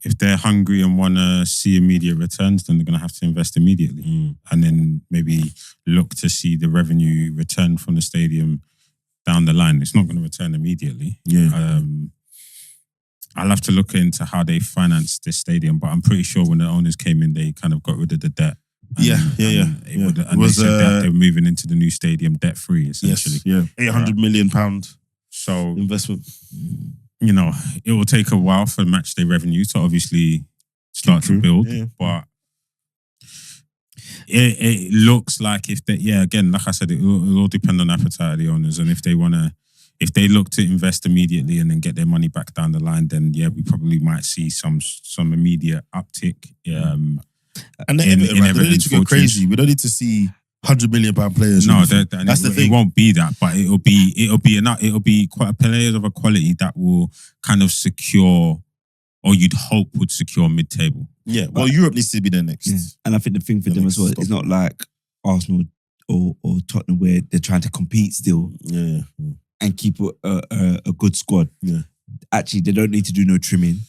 C: if they're hungry and want to see immediate returns, then they're going to have to invest immediately. And then maybe look to see the revenue return from the stadium down the line. It's not going to return immediately.
A: Yeah.
C: I'll have to look into how they financed this stadium, but I'm pretty sure when the owners came in, they kind of got rid of the debt.
A: Yeah.
C: And they said that they were moving into the new stadium debt-free, essentially.
A: Yes, yeah. £800 million
C: so
A: investment.
C: It will take a while for match day revenue to obviously start to build, but it looks like again, like I said, it will all depend on the appetite of the owners, and if they look to invest immediately and then get their money back down the line, then we probably might see some immediate uptick.
A: And then we don't need to go crazy. We don't need to see £100 million players.
C: No, that's the thing. It won't be that, but it'll be quite players of a quality that will kind of secure, or you'd hope would secure mid-table.
A: Yeah, well, Europe needs to be there next.
B: Yeah. And I think the thing for them as well, it's not like Arsenal or Tottenham where they're trying to compete still.
A: Yeah.
B: And keep a good squad.
A: Yeah.
B: Actually, they don't need to do no trimming.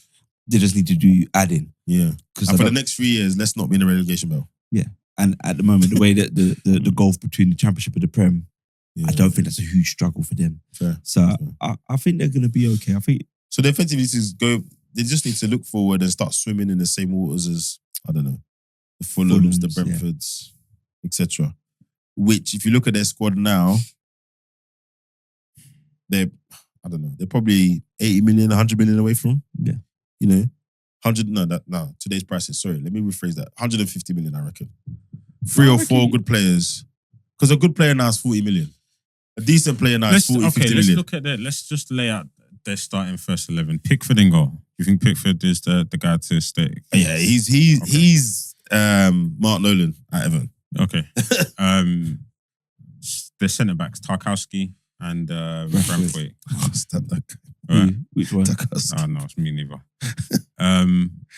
B: They just need to do adding.
A: Yeah. And for the next 3 years, let's not be in a relegation battle.
B: Yeah. And at the moment, the way that the gulf between the Championship and the Prem, I don't think that's a huge struggle for them.
A: Fair.
B: So I think they're going to be okay. I think.
A: So the effective is they just need to look forward and start swimming in the same waters as, I don't know, the Fulhams, the Brentfords, etc. Which, if you look at their squad now, they're probably 80 million, 100 million away from.
B: Yeah.
A: 100, today's prices, sorry, let me rephrase that. 150 million, I reckon. 3 or 4 good players. Because a good player now is 40 million. A decent player now is 50 million.
C: Let's look at that. Let's just lay out their starting first 11. Pickford in goal. You think Pickford is the guy to stay?
A: Yeah, he's Mark Nolan at Everton.
C: Okay. The centre-backs, Tarkowski and Braithwaite.
A: Stand that guy.
B: Right. Which one?
C: Oh, no, it's me neither.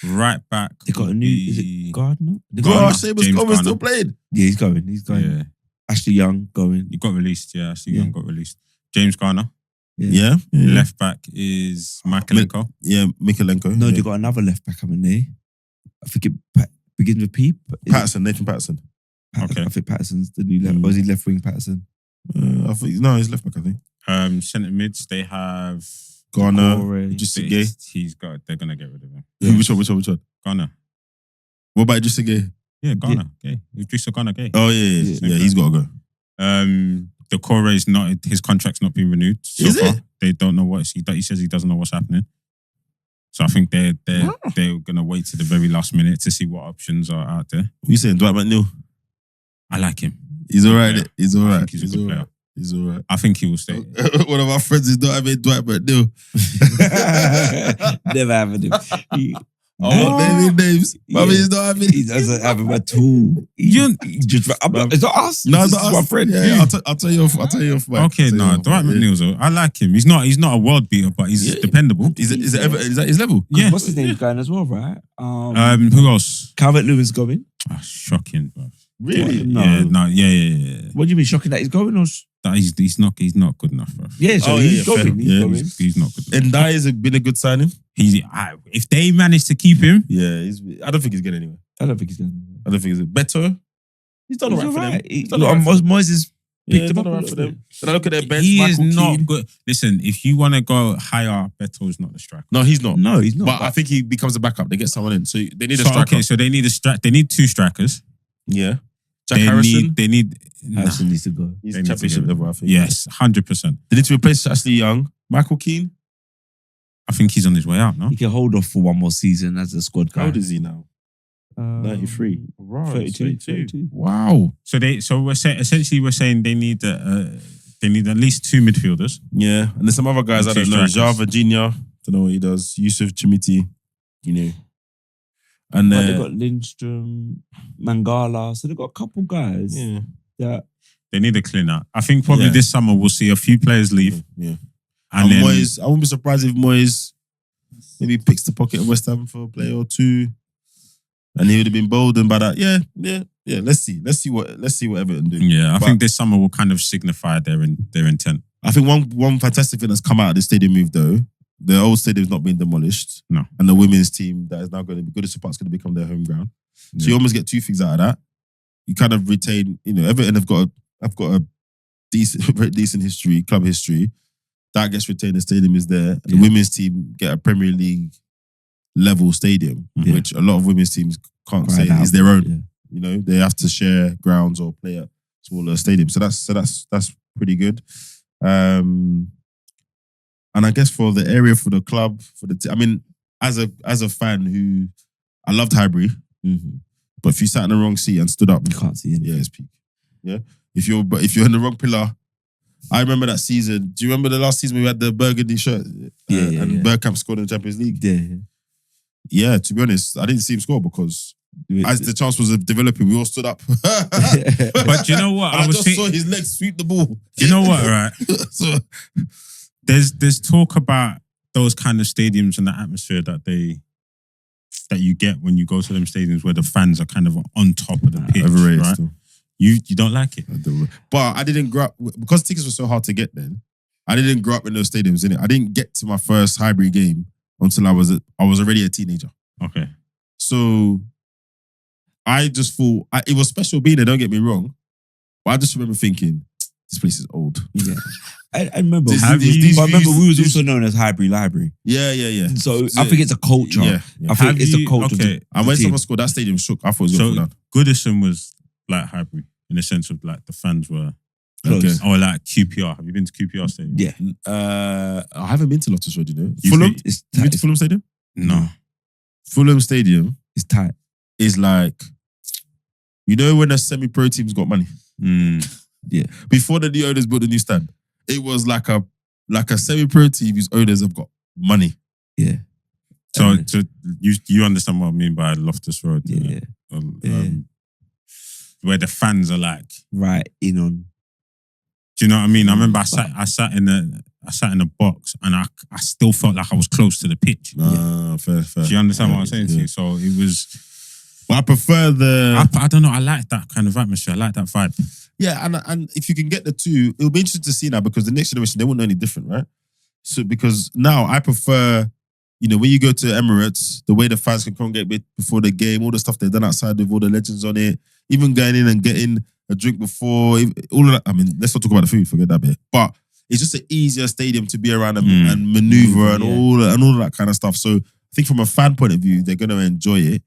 C: Right back.
B: They got a new. Is it Gardner?
A: Seamus Coleman still playing.
B: Yeah, he's going.
C: Yeah.
B: Ashley Young going.
C: He got released. Yeah, Ashley Young got released. James Garner.
A: Yeah.
C: Left back is Makalenko.
A: Mikalenko.
B: No, they got another left back, haven't they? I think it begins with P.
A: Nathan Patterson.
C: Okay.
B: I think Patterson's the new left. Or is he left wing Patterson?
A: I think he's left back, I think.
C: Centre mids, they have
A: Garner, just Gay.
C: They're gonna get rid of him.
A: Yeah. Which one?
C: Garner.
A: What about just Gay?
C: Yeah, Garner. Gay. Idrissa Garner Gay.
A: Oh yeah, he's got to go.
C: The core is not, his contract's not been renewed so
A: is
C: far.
A: It?
C: They don't know he says he doesn't know what's happening. So I think they're gonna wait to the very last minute to see what options are out there.
A: What you saying, Dwight McNeil?
C: I like him.
A: He's alright. Yeah. He's alright.
C: I think he's a good player.
A: He's alright.
C: I think he will stay.
A: One of our friends is not having Dwight McNeil.
B: Never having him.
A: Naming names. Yeah. He's not having.
B: He doesn't have him at all. It's not us.
A: No, it's not us.
B: My friend.
A: Yeah. I'll tell you off.
C: Okay, no, Dwight McNeil's. I like him. He's not a world beater, but he's dependable.
A: Is that his level?
C: Yeah.
B: What's his name going as well, right?
C: Who else?
B: Calvert-Lewin's going.
C: Shocking, bro.
A: Really?
B: No.
C: Yeah.
B: What do you mean shocking that he's going? Or
C: He's not good enough, bro.
B: Yeah, so he's going.
C: He's not good enough.
A: And that has been a good signing.
C: If they manage to keep him,
A: I don't think he's going anywhere.
B: I don't think he's going.
A: I don't think he's better. He's done all right for them.
B: Moises picked him up
A: all right for them. When I look at their bench,
C: he
A: Michael
C: is not
A: Keane.
C: good. Listen, if you want to go higher, Beto is not the striker.
A: No, he's not.
B: No, he's not.
A: But I think he becomes a backup. They get someone in, so they need a striker.
C: Okay, so they need They need two strikers.
A: Yeah, Jack Harrison.
B: Harrison needs to go.
A: He's championship level, I think.
C: Yes, 100%.
A: They need to replace Ashley Young. Michael Keane.
C: I think he's on his way out, no?
B: He can hold off for one more season as a squad guy.
A: How old is he now? 93.
B: Right, 32.
C: Wow. So we're saying they need at least two midfielders.
A: Yeah, and there's some other guys I don't know. João Virginia, don't know what he does. Yusuf Chimiti, And
B: they got Lindstrom, Mangala, so they've got a couple guys.
A: Yeah,
B: that
C: they need a clean out. I think probably this summer we'll see a few players leave.
A: Yeah,
C: and then
A: Moyes, I wouldn't be surprised if Moyes maybe picks the pocket of West Ham for a player or two, and he would have been boldened by that. Yeah. Let's see what Everton do.
C: Yeah, I think this summer will kind of signify their intent.
A: I think one fantastic thing that's come out of the stadium move though. The old stadium's not being demolished.
C: No.
A: And the women's team that is now going to be Goodison Park's going to become their home ground. So you almost get two things out of that. You kind of retain, Everton have got a very decent history, club history. That gets retained, the stadium is there. And the women's team get a Premier League level stadium, which a lot of women's teams can't say is their own. Yeah. They have to share grounds or play at smaller stadiums. So that's pretty good. And I guess for the area, for the club, as a fan who I loved Highbury, but if you sat in the wrong seat and stood up,
B: you can't see anything.
A: Yeah, it's peak. Yeah, if you're in the wrong pillar, I remember that season. Do you remember the last season we had the burgundy shirt? And Bergkamp scored in the Champions League. Yeah. To be honest, I didn't see him score because as the chance was developing, we all stood up.
C: But you know what?
A: I just saw his legs sweep the ball.
C: You know what? Right. So there's talk about those kind of stadiums and the atmosphere that you get when you go to them stadiums where the fans are kind of on top of the pitch.
A: Overrated
C: right?
A: Still.
C: You don't like it.
A: But I didn't grow up because tickets were so hard to get then. I didn't grow up in those stadiums, innit? I didn't get to my first Highbury game until I was already a teenager.
C: Okay.
A: So I just thought it was special being there. Don't get me wrong, but I just remember thinking this place is old.
B: Yeah. I remember.
C: I
B: remember we was also known as Highbury Library.
A: Yeah.
B: So I think it's a culture.
A: Yeah.
B: I think it's a culture.
C: Okay.
A: And when someone scored, that stadium shook. I thought it was going to fall down.
C: Goodison was like Highbury in the sense of like the fans were
A: close. Okay.
C: Or like QPR. Have you been to QPR Stadium?
A: Yeah. I haven't been to Lotus Road, Fulham?
B: You
A: been to Fulham Stadium?
C: No.
A: Fulham Stadium
B: is tight.
A: Is like, when the semi-pro teams got money.
B: Yeah.
A: Before the new owners built the new stand, it was like a semi-pro team whose owners have got money.
B: Yeah.
C: So you understand what I mean by Loftus Road?
B: Yeah.
C: Where the fans are like
B: right in on.
C: Do you know what I mean? I remember I sat in the box and I still felt like I was close to the pitch.
A: Fair.
C: Do you understand what I'm saying to you? So it was.
A: But I prefer
C: I don't know. I like that kind of atmosphere. I like that vibe.
A: Yeah, and if you can get the two, it'll be interesting to see now because the next generation they won't know any different, right? So because now I prefer, when you go to Emirates, the way the fans can congregate before the game, all the stuff they've done outside with all the legends on it, even going in and getting a drink before, all of that. I mean, let's not talk about the food, forget that bit. But it's just an easier stadium to be around and maneuver and all of that kind of stuff. So I think from a fan point of view, they're going to enjoy it.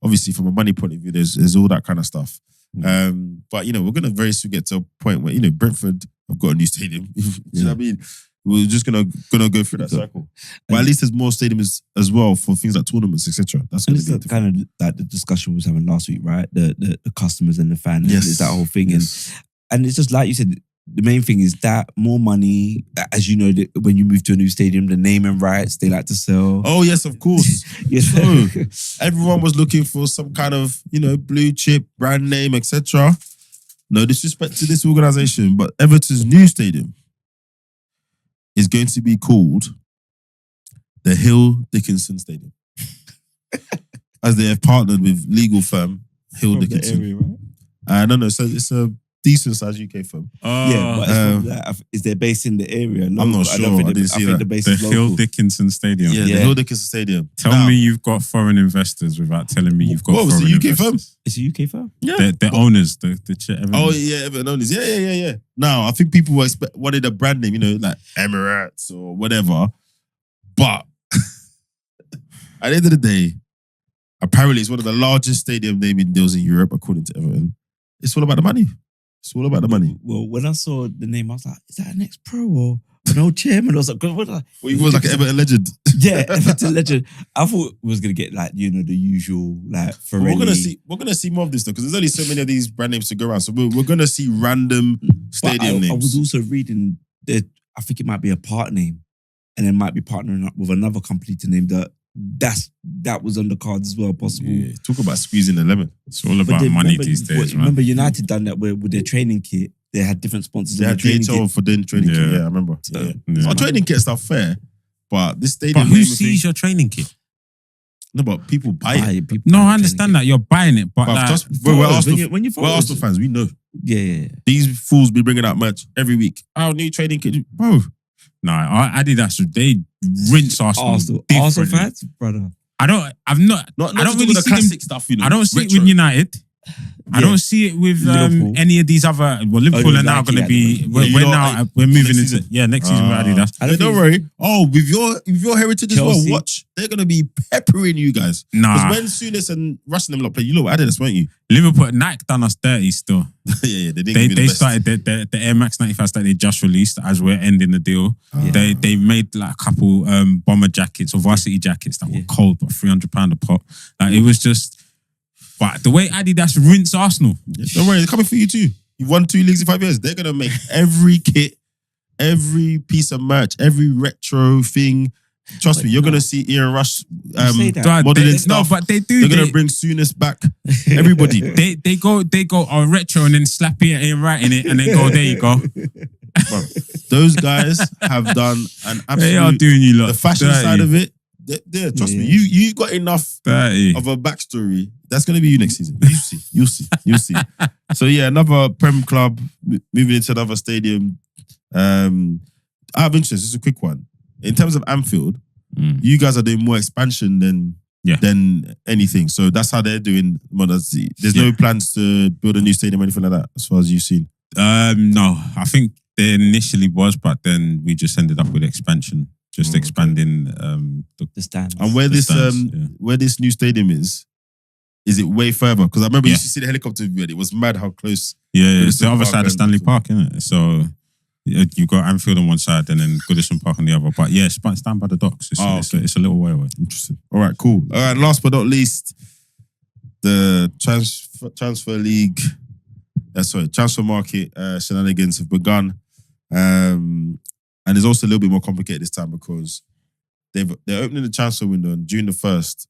A: Obviously, from a money point of view, there's all that kind of stuff. But we're gonna very soon get to a point where Brentford have got a new stadium. Do you know what I mean? We're just gonna go through that cycle. But at least there's more stadiums as well for things like tournaments, etc. That's gonna be
B: kind of like the discussion we was having last week, right? The customers and the fans.
A: Yes.
B: It's that whole thing,
A: yes.
B: and it's just like you said. The main thing is that more money, as you know, when you move to a new stadium, the naming rights they like to sell.
A: Oh yes, of course. So everyone was looking for some kind of blue chip brand name, etc. No disrespect to this organization, but Everton's new stadium is going to be called the Hill Dickinson Stadium, as they have partnered with legal firm Hill Dickinson.
B: Area, right?
A: No, so it's a decent sized UK firm.
B: Yeah, but it's from that. Is they based in the area?
A: I'm not sure. I didn't see that.
B: The base
C: The
B: is local.
C: Hill Dickinson Stadium.
A: Yeah, the Hill Dickinson Stadium.
C: Tell me you've got foreign investors without telling me you've got
A: what was
C: foreign
A: the UK
C: investors.
A: firm?
B: It's a UK firm?
A: Yeah.
C: The owners, the Everton.
A: Oh, yeah, Everton owners. Yeah. Now, I think people wanted a brand name, like Emirates or whatever. But at the end of the day, apparently it's one of the largest stadium naming deals in Europe, according to Everton. It's all about the money. It's all about the money.
B: Well, when I saw the name, I was like, is that an ex-pro or an old chairman? I was like, what?
A: He was like an Everton legend.
B: Yeah, Everton legend. I thought we was gonna get the usual Ferrari.
A: We're gonna see more of this though, because there's only so many of these brand names to go around. So we're gonna see random stadium names.
B: I was also reading that I think it might be a part name, and it might be partnering up with another company to name that was on the cards as well, possible.
A: Yeah, talk about squeezing the lemon.
C: It's all about money these days, man.
B: Remember United done that with their training kit. They had different sponsors.
A: They had DHL for doing training kit. Yeah, I remember. Our training kit stuff fair, but this stadium.
C: But who sees your training kit?
A: No, but people buy it.
C: No, I understand that you're buying it, but
A: we're Arsenal fans. We know.
B: Yeah.
A: These fools be bringing out merch every week. Oh, new training kit, bro.
C: Nah, Adidas, they rinse Arsenal
B: fans, brother.
C: I don't really see
A: classic stuff.
C: I don't see it with United. I don't see it with any of these other. Well, Liverpool are now going to be. We're moving into next season with Adidas.
A: Don't worry. Oh, with your heritage as well. Watch, they're going to be peppering you guys.
C: Nah,
A: because when Souness and Rush and them lot play, you know what Adidas, weren't you?
C: Liverpool, Nike done us dirty still.
A: They didn't.
C: They started the Air Max 95s that they just released as we're ending the deal. They made a couple bomber jackets or varsity jackets that were cold, but £300 a pop. It was just. But the way Adidas rinse Arsenal.
A: Don't worry, they're coming for you too. You've won 2 leagues in 5 years. They're going to make every kit, every piece of merch, every retro thing. Trust me, you're going to see Ian Rush modeling stuff.
C: No, but they do.
A: They're going to bring Souness back. Everybody.
C: they go on retro and then slap Ian right in it and then go, there you go.
A: Bro, those guys have done an absolute...
C: They are doing you lot.
A: The fashion side of it. Trust me, you got enough of a backstory. That's going to be you next season. You'll see. So yeah, another Prem club moving into another stadium. Out of interest, just a quick one. In terms of Anfield, you guys are doing more expansion than anything. So that's how they're doing modernity. There's no plans to build a new stadium or anything like that, as far as you've seen.
C: No, I think there initially was, but then we just ended up with expansion. Just expanding the
B: stands.
A: And where this new stadium is it way further? Because I remember you used to see the helicopter view and it was mad how close.
C: Yeah, it's the other side of Stanley Park, isn't it? So you've got Anfield on one side and then Goodison Park on the other. But yeah, it's down by the docks. It's a little way away.
A: Interesting. All right, cool. All right, last but not least, the transfer market shenanigans have begun. And it's also a little bit more complicated this time because they're opening the transfer window on June the 1st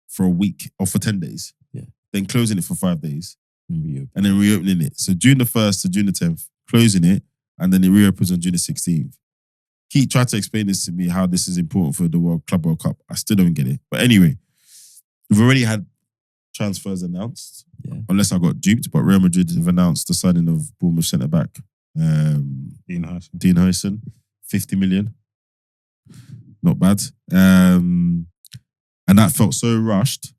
A: for a week or for 10 days.
B: Yeah.
A: Then closing it for 5 days. And then reopening it. So June the 1st to June the 10th, closing it, and then it reopens on June the 16th. Keith tried to explain this to me, how this is important for the Club World Cup. I still don't get it. But anyway, we've already had transfers announced, unless I got duped, but Real Madrid have announced the signing of Bournemouth centre-back Dean Huyson. 50 million. Not bad. And that felt so rushed.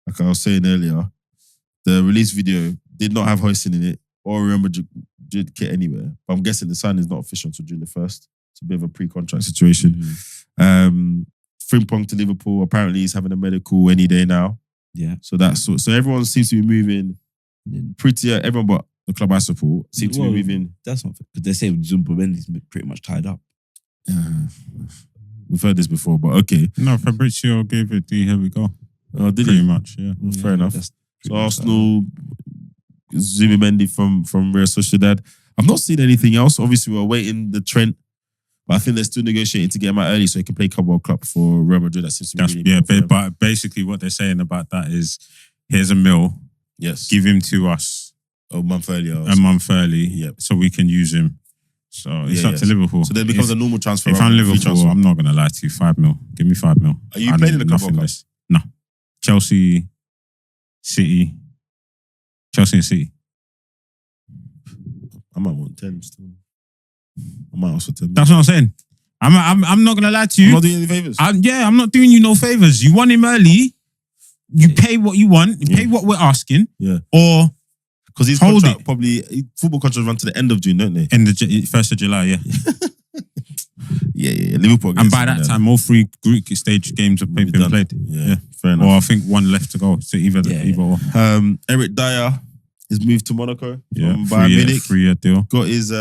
A: Like I was saying earlier, the release video did not have Huyson in it or Real Madrid kit anywhere. But I'm guessing the signing is not official until June the 1st. It's a bit of a pre-contract situation. Frimpong to Liverpool. Apparently he's having a medical any day now.
B: Yeah.
A: So everyone seems to be moving pretty. Everyone but the club I support seem to be moving.
B: That's not because they say Zumba-Mendy's pretty much tied up.
A: We've heard this before, but okay.
C: No, Fabrizio gave it the here we go.
A: Oh, did
C: pretty
A: he?
C: much, yeah.
A: Fair enough. So Arsenal, Zubimendi from Real Sociedad. I've not seen anything else. Obviously, we're waiting the Trent, but I think they're still negotiating to get him out early so he can play Club World Cup for Real Madrid. That seems to be really
C: but basically what they're saying about that is, here's a mil.
A: Yes.
C: Give him to us.
A: A month earlier.
C: So we can use him. So it's up to Liverpool.
A: So then it becomes a normal transfer.
C: If I'm Liverpool, I'm not going to lie to you. 5 mil. Give me 5 mil.
A: Are you playing in the Club World Cup?
C: No. Chelsea and City.
A: I might want 10 still. I might also 10.
C: That's what I'm saying. I'm not gonna lie to you.
A: I'm not doing any favours.
C: I'm not doing you no favors. You want him early. You pay what you want. You pay what we're asking.
A: Yeah.
C: Or
A: because his contract football contracts run to the end of June, don't they?
C: End of 1st of July. Yeah.
A: yeah. Liverpool.
C: And by that time, all 3 group stage games have been played.
A: Yeah. Fair enough.
C: Or I think 1 left to go. So either or.
A: Eric Dyer has moved to Monaco.
C: Yeah.
A: From Bayern Munich.
B: 3-year deal.
A: Got his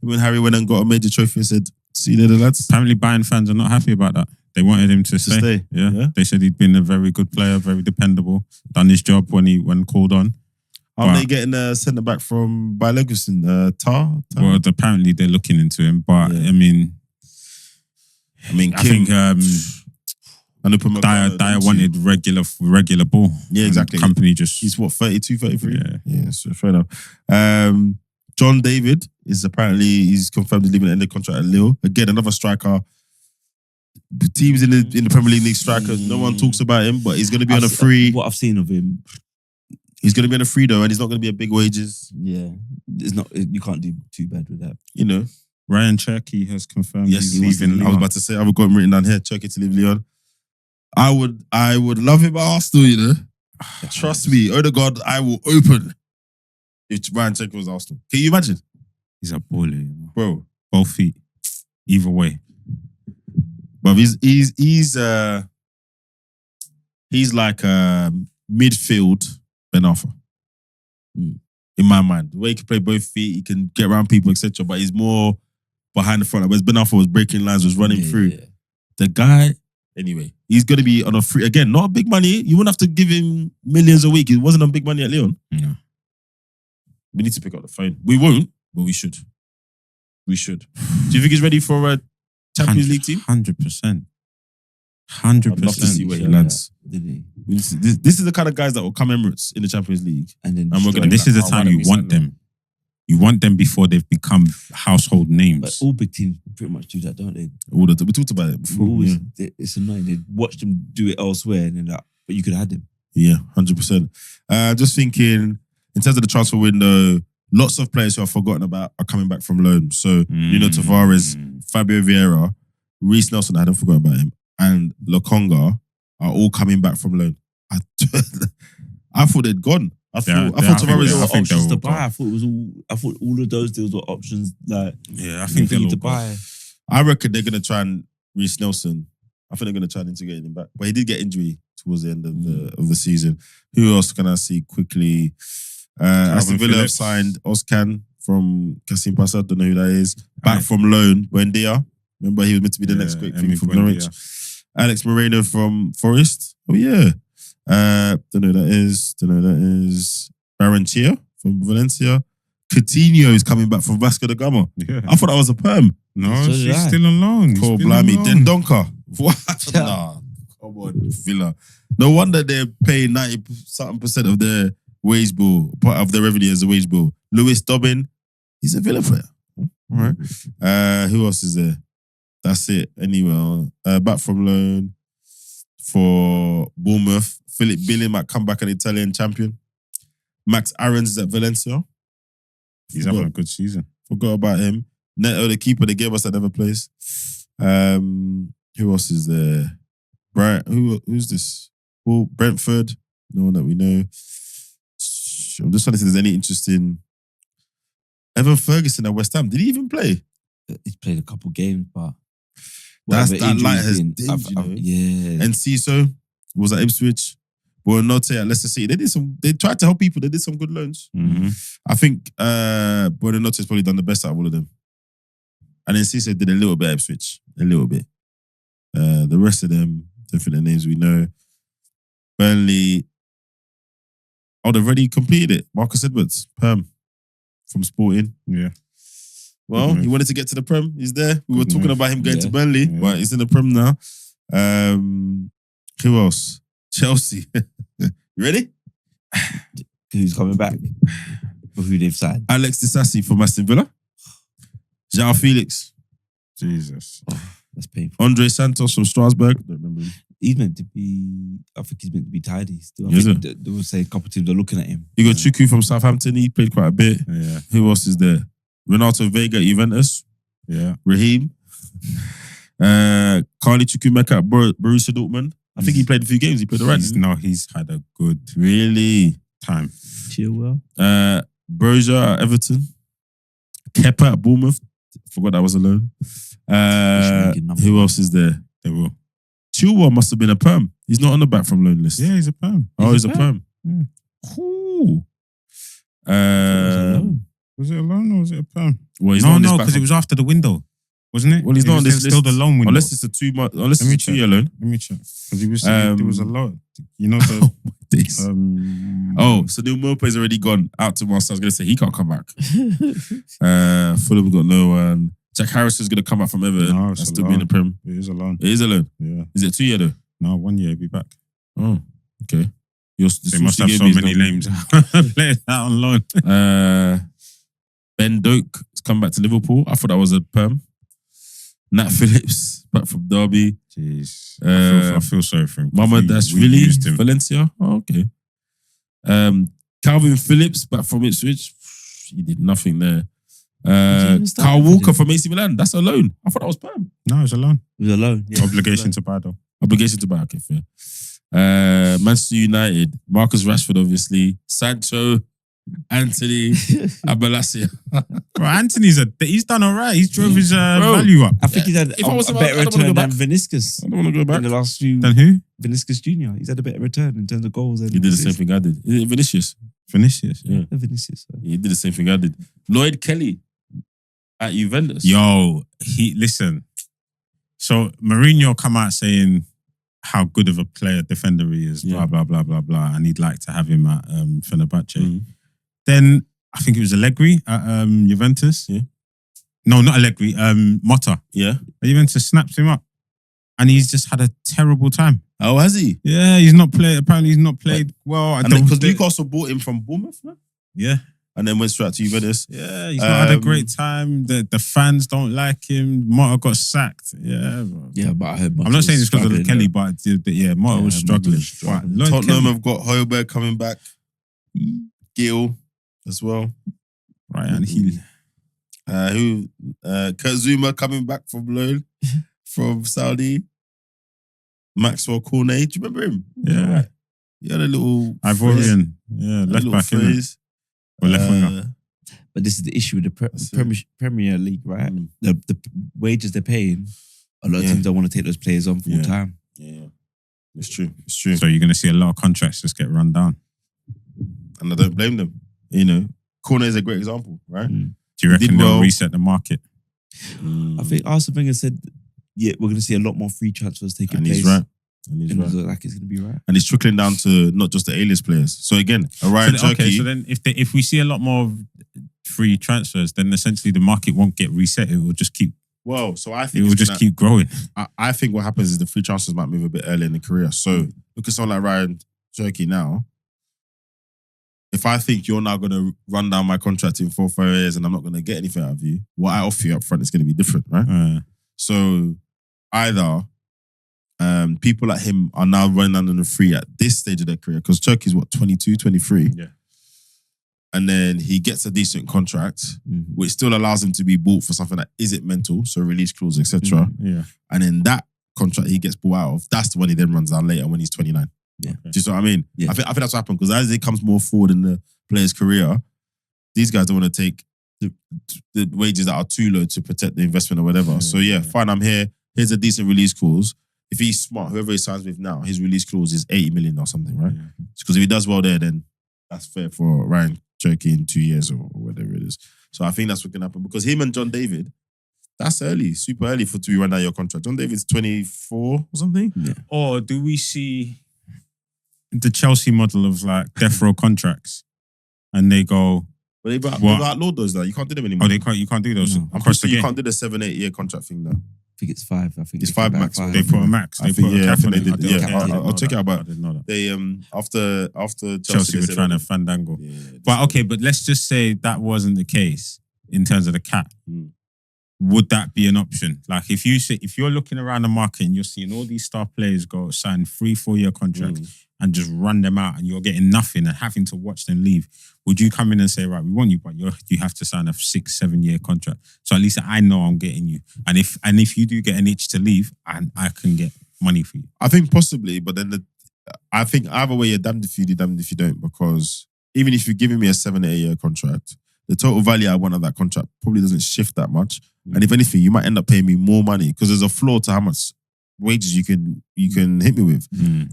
A: when Harry went and got a major trophy and said, "See you later, lads."
C: Apparently, Bayern fans are not happy about that. They wanted him to stay. Yeah. They said he'd been a very good player, very dependable, done his job when called on.
A: Are they getting a centre back from Bayer Leverkusen? Tar?
C: Well, apparently they're looking into him, but I mean, I think Dyer wanted regular ball.
A: Yeah, exactly.
C: The company just
A: he's what 32, 33?
C: Yeah,
A: so fair enough. John David is apparently he's confirmed he's leaving the end of contract at Lille. Again, another striker. Teams in the Premier League strikers, no one talks about him, but he's going to be on a free.
B: What I've seen of him,
A: he's going to be on a free though, and he's not going to be a big wages.
B: Yeah, it's not. You can't do too bad with that.
A: You know,
C: Ryan Cherky has confirmed he's leaving.
A: I was about to say I've got him written down here. Cherky to leave Lyon. I would love him at Arsenal. You know, trust me, Odegaard. I will open if Ryan Cherky was Arsenal. Can you imagine?
C: He's a bully,
A: bro.
C: Both feet, either way.
A: But he's like midfield Ben Arfa. In my mind. The way he can play both feet, he can get around people, etc. But he's more behind the front. Whereas Ben Arfa was breaking lines, was running through. Yeah. The guy, anyway, he's going to be on a free, again, not big money. You wouldn't have to give him millions a week. He wasn't on big money at Lyon.
C: No.
A: We need to pick up the phone. We won't, but we should. We should. Do you think he's ready for a Champions League team?
C: 100%.
A: I'd love to see where he lands. This is the kind of guys that will come Emirates in the Champions League.
C: And this is the time you want them. You want them before they've become household names.
B: But all big teams pretty much do that, don't they?
A: We talked about it before.
B: It's annoying. They watch them do it elsewhere, and then but you could have had them.
A: Yeah, 100%. Just thinking, in terms of the transfer window, lots of players who I've forgotten about are coming back from loan. So, Tavares, Fabio Vieira, Reece Nelson, I hadn't forgotten about him, and Lokonga are all coming back from loan. I thought they'd gone. I thought Tavares
B: were options to buy. I thought all of those deals were options. I think
C: they're
B: to buy.
A: I reckon they're going to try and Reece Nelson. I think they're going to try and integrate him back, but he did get injury towards the end of the season. Who else can I see quickly? Aston Villa have signed Ozcan from Kassim Pasa. Don't know who that is. Back from loan, Buendia. Remember, he was meant to be the next great thing from Norwich. Alex Moreno from Forest. Oh yeah. Don't know who that is. Barrenechea from Valencia. Coutinho is coming back from Vasco da Gama. Yeah. I thought that was a perm.
C: No, she's still on loan.
A: Poor blimey. Dendonka. What? Nah. Come on, Villa. No wonder they're paying 90% of their wage bill, part of their revenue as a wage bill. Lewis Dobbin, he's a Villa player. All right. Who else is there? That's it. Anyway, back from loan for Bournemouth. Philip Billing might come back an Italian champion. Max Aarons is at Valencia.
C: He's having a good season.
A: Forgot about him. Neto, the keeper they gave us that never plays. Who else is there? Who's this? Well, Brentford. No one that we know. I'm just trying to see if there's any interest in Evan Ferguson at West Ham. Did he even play?
B: He's played a couple games, but
A: that light has dimmed, you know?
B: Yeah.
A: And Ciso was at Ipswich. Buonanotte at Leicester City. They tried to help people. They did some good loans.
C: Mm-hmm.
A: I think Buonanotte has probably done the best out of all of them. And then Ciso did a little bit at Ipswich. A little bit. The rest of them, definitely the names we know. Burnley. Oh, they've already completed it. Marcus Edwards, Perm, from Sporting.
C: Yeah.
A: Well, he wanted to get to the Prem. He's there. We were talking about him going to Burnley, but he's in the Prem now. Who else? Chelsea. You ready?
B: Who's coming back? For who they've signed?
A: Alex Disasi from Aston Villa. João Felix.
C: Jesus.
B: Oh, that's painful.
A: Andre Santos from Strasbourg. Don't remember him.
B: He's meant to be. I think he's meant to be tidy still.
A: Is
B: it? They will say a couple of teams are looking at him.
A: You got Chuku from Southampton. He played quite a bit.
C: Yeah.
A: Who else is there? Renato Vega at Juventus.
C: Yeah.
A: Raheem. Carly Chukwuemeka at Borussia Dortmund. I think he played a few games. He played alright.
C: He's had a good
A: Really
C: time.
B: Chilwell.
A: Broja at Everton. Kepa at Bournemouth. Forgot that was a loan. Who else is there?
C: They will.
A: Chilwell must have been a perm. He's not on the back from loan list.
C: Yeah, he's a perm.
A: Oh, he's a perm.
C: Yeah.
A: Cool.
C: Was it a loan or was it a perm?
A: Well, he's
C: no, because it was after the window, wasn't it?
A: Well, he's not on this list.
C: Still the loan window.
A: Unless it's a 2 month. Unless it's a 2 year loan.
C: Let me check. Because there was a loan. You know the.
A: So Neil Maupay's already gone out to Marseille. I was going to say he can't come back. Fulham got no one. Jack Harrison's going to come back from Everton.
C: No,
A: That's still be in the Prem.
C: It is a loan.
A: It is a loan.
C: Yeah.
A: Is it 2 year though?
C: No, 1 year. He'll be back.
A: Oh, okay.
C: They must have so many names playing out on loan.
A: Ben Doak has come back to Liverpool. I thought that was a perm. Nat Phillips back from Derby.
C: Jeez. I feel sorry for him.
A: Mamardashvili, Valencia. Oh, okay. Calvin Phillips back from Ipswich. He did nothing there. Kyle Walker from AC Milan. That's a loan. I thought that was perm.
C: No, it was a loan.
B: It was a loan. Yeah.
C: Obligation to buy though.
A: Obligation to buy. Okay, fair. Manchester United. Marcus Rashford, obviously. Sancho. Anthony Abalasia.
C: Bro, he's done all right. He's drove his value up.
B: I think he's had a better return than Vinicius.
A: I don't want to go back.
B: In the last few.
C: Than who?
B: Vinicius Jr. He's had a better return in terms of goals.
A: He did the same thing I did. Is it Vinicius?
C: Vinicius.
A: Yeah.
B: Vinicius.
A: He did the same thing I did. Lloyd Kelly at Juventus.
C: Yo, listen. So Mourinho come out saying how good of a player defender he is, blah, blah, blah, blah, blah. And he'd like to have him at Fenerbahce.
A: Mm.
C: Then I think it was Allegri at Juventus.
A: Yeah.
C: No, not Allegri. Motta.
A: Yeah.
C: Juventus snaps him up, and he's just had a terrible time.
A: Oh, has he?
C: Yeah, he's not played. Apparently, he's not played well.
A: Because Newcastle bought him from Bournemouth, no?
C: Yeah.
A: And then went straight to Juventus.
C: Yeah, he's not had a great time. The fans don't like him. Motta got sacked. Yeah, bro.
B: Yeah, but I heard.
C: I'm not saying it's because of Kelly, but yeah, Motta was struggling.
A: Tottenham have got Højbjerg coming back. Gil as well.
C: Right, and he.
A: Kurt Zuma coming back from loan from Saudi. Maxwell Cornet, do you remember him?
C: Yeah.
A: Right. He had a little
C: Ivorian. Yeah, left back in. Or left winger.
B: But this is the issue with the Premier League, right?
A: Mm.
B: The wages they're paying, a lot of teams don't want to take those players on full time.
A: Yeah. It's true. It's true.
C: So you're going to see a lot of contracts just get run down.
A: And I don't blame them. You know, Cornet is a great example, right?
C: Do you reckon they'll reset the market?
B: I think Arsene Wenger said, we're going to see a lot more free transfers taking place.
A: He's right. And he's right.
B: Like it's going to be right.
A: And it's trickling down to not just the A-list players. So again, Ryan Turkey.
C: Okay, so then if we see a lot more free transfers, then essentially the market won't get reset. It will just keep.
A: Well, so I think
C: it will just keep growing.
A: I think what happens is the free transfers might move a bit earlier in the career. So look at someone like Ryan Turkey now. If I think you're now going to run down my contract in 4 or 5 years and I'm not going to get anything out of you, what I offer you up front is going to be different, right? So either people like him are now running under the free at this stage of their career, because Turkey's 22, 23.
C: Yeah.
A: And then he gets a decent contract, which still allows him to be bought for something that isn't mental, so release clause, etc.
C: Yeah.
A: And then that contract he gets bought out of, that's the one he then runs down later when he's 29.
B: Yeah.
A: Do you see what I mean?
B: Yeah.
A: I think that's what happened, because as it comes more forward in the player's career, these guys don't want to take the wages that are too low to protect the investment or whatever. So fine, I'm here. Here's a decent release clause. If he's smart, whoever he signs with now, his release clause is 80 million or something, right? Because if he does well there, then that's fair for Ryan Turkey in 2 years or whatever it is. So I think that's what can happen, because him and John David, that's early, super early to be run down your contract. John David's 24 or something.
B: Yeah.
C: Or do we see the Chelsea model of like death row contracts, and they go?
A: But they've outlawed those now. You can't do them anymore.
C: Oh, you can't do those.
A: No.
C: Across the
A: you
C: game.
A: can't do the 7-8 year contract thing now.
B: I think it's 5. I think
A: it's 5 max.
C: They put a max.
A: I think they did. Yeah, I'll check it out. But
C: I didn't know that.
A: They after
C: Chelsea were trying to fandango. But okay, but let's just say that wasn't the case in terms of the cap. would that be an option? Like if you're looking around the market and you're seeing all these star players go sign 3-4 year contracts and just run them out and you're getting nothing and having to watch them leave, would you come in and say, right, we want you, but you have to sign a 6-7 year contract? So at least I know I'm getting you. And if you do get an itch to leave, I can get money for you.
A: I think possibly, but then I think either way you're damned if you do, damned if you don't, because even if you're giving me a 7-8 year contract, the total value I want of that contract probably doesn't shift that much. And if anything, you might end up paying me more money because there's a floor to how much wages you can hit me with.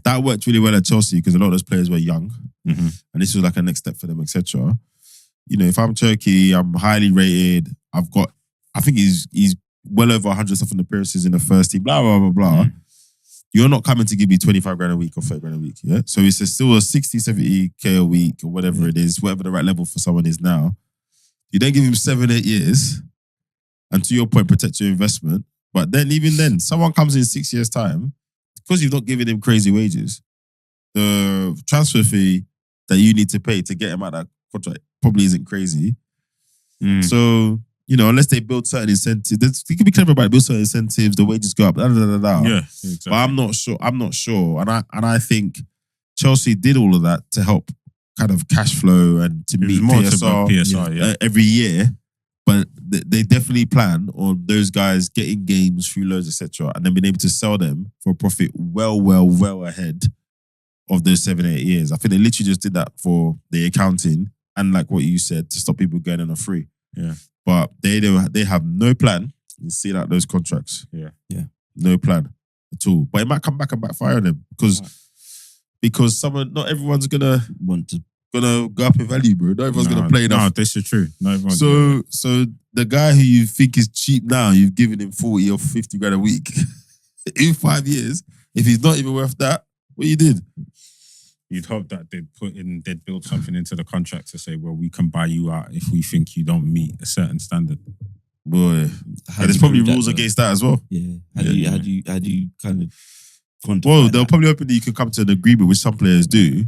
A: That worked really well at Chelsea because a lot of those players were young, and this was like a next step for them, etc. You know, if I'm Turkey, I'm highly rated. I think he's well over 100 something appearances in the first team. Blah blah blah blah. You're not coming to give me 25 grand a week or 30 grand a week, yeah. So it's still a 60, 70k a week or whatever it is, whatever the right level for someone is now. You then give him 7-8 years. And to your point, protect your investment. But then, even then, someone comes in 6 years' time, because you've not given him crazy wages, the transfer fee that you need to pay to get him out of that contract probably isn't crazy. So, you know, unless they build certain incentives, they can be clever about it, build certain incentives, the wages go up, Yeah, exactly. But I'm not sure. And I think Chelsea did all of that to help kind of cash flow and to meet PSR every year. But they definitely plan on those guys getting games through loads, etc., and then being able to sell them for a profit well ahead of those 7-8 years. I think they literally just did that for the accounting and, like what you said, to stop people going on a free.
C: Yeah.
A: But they have no plan in seeing out those contracts.
C: Yeah.
A: No plan at all. But it might come back and backfire on them because not everyone's gonna go up in value, bro. Not everyone's gonna play enough.
C: No, this is true. Not everyone's
A: so the guy who you think is cheap now, you've given him 40 or 50 grand a week. In 5 years, if he's not even worth that, what you did?
C: You'd hope that they'd build something into the contract to say, well, we can buy you out if we think you don't meet a certain standard.
A: Boy, there's probably rules against that as well.
B: Yeah. How do you kind of quantify
A: Well, they'll
B: that?
A: probably open that you can come to an agreement, which some players do.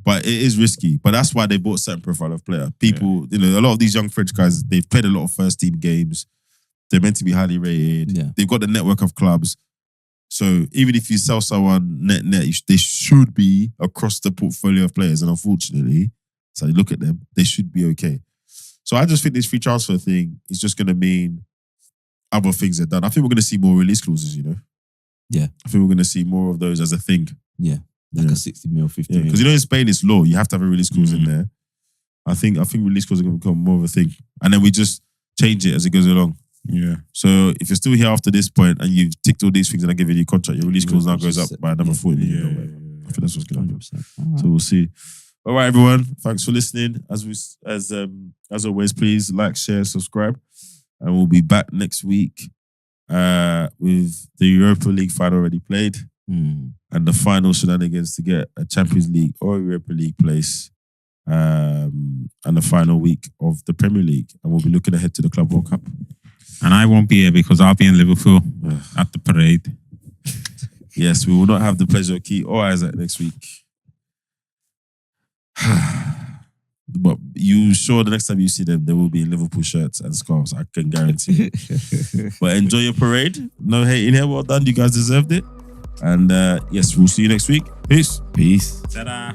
A: But it is risky. But that's why they bought a certain profile of player. People, you know, a lot of these young French guys, they've played a lot of first team games. They're meant to be highly rated.
B: Yeah.
A: They've got the network of clubs. So even if you sell someone net, they should be across the portfolio of players. And unfortunately, so you look at them, they should be okay. So I just think this free transfer thing is just going to mean other things are done. I think we're going to see more release clauses, you know?
B: Yeah.
A: I think we're going to see more of those as a thing.
B: Yeah. Like a 60 mil, 50 mil.
A: Because you know in Spain it's law. You have to have a release clause in there. I think release clause are going to become more of a thing. And then we just change it as it goes along.
C: Yeah.
A: So if you're still here after this point and you've ticked all these things and I give you a contract, your release clause now goes up by another 40 million. I think that's what's going to happen. So we'll see. All right, everyone. Thanks for listening. As always, please like, share, subscribe. And we'll be back next week with the Europa League final already played. And the final shenanigans to get a Champions League or Europa League place, and the final week of the Premier League. And we'll be looking ahead to the Club World Cup.
C: And I won't be here because I'll be in Liverpool at the parade.
A: Yes, we will not have the pleasure of Keith or Isaac next week. But you sure the next time you see them, they will be in Liverpool shirts and scarves. I can guarantee. But enjoy your parade. No hate in here. Well done. You guys deserved it. And yes, we'll see you next week. Peace.
B: Peace.
C: Ta-da.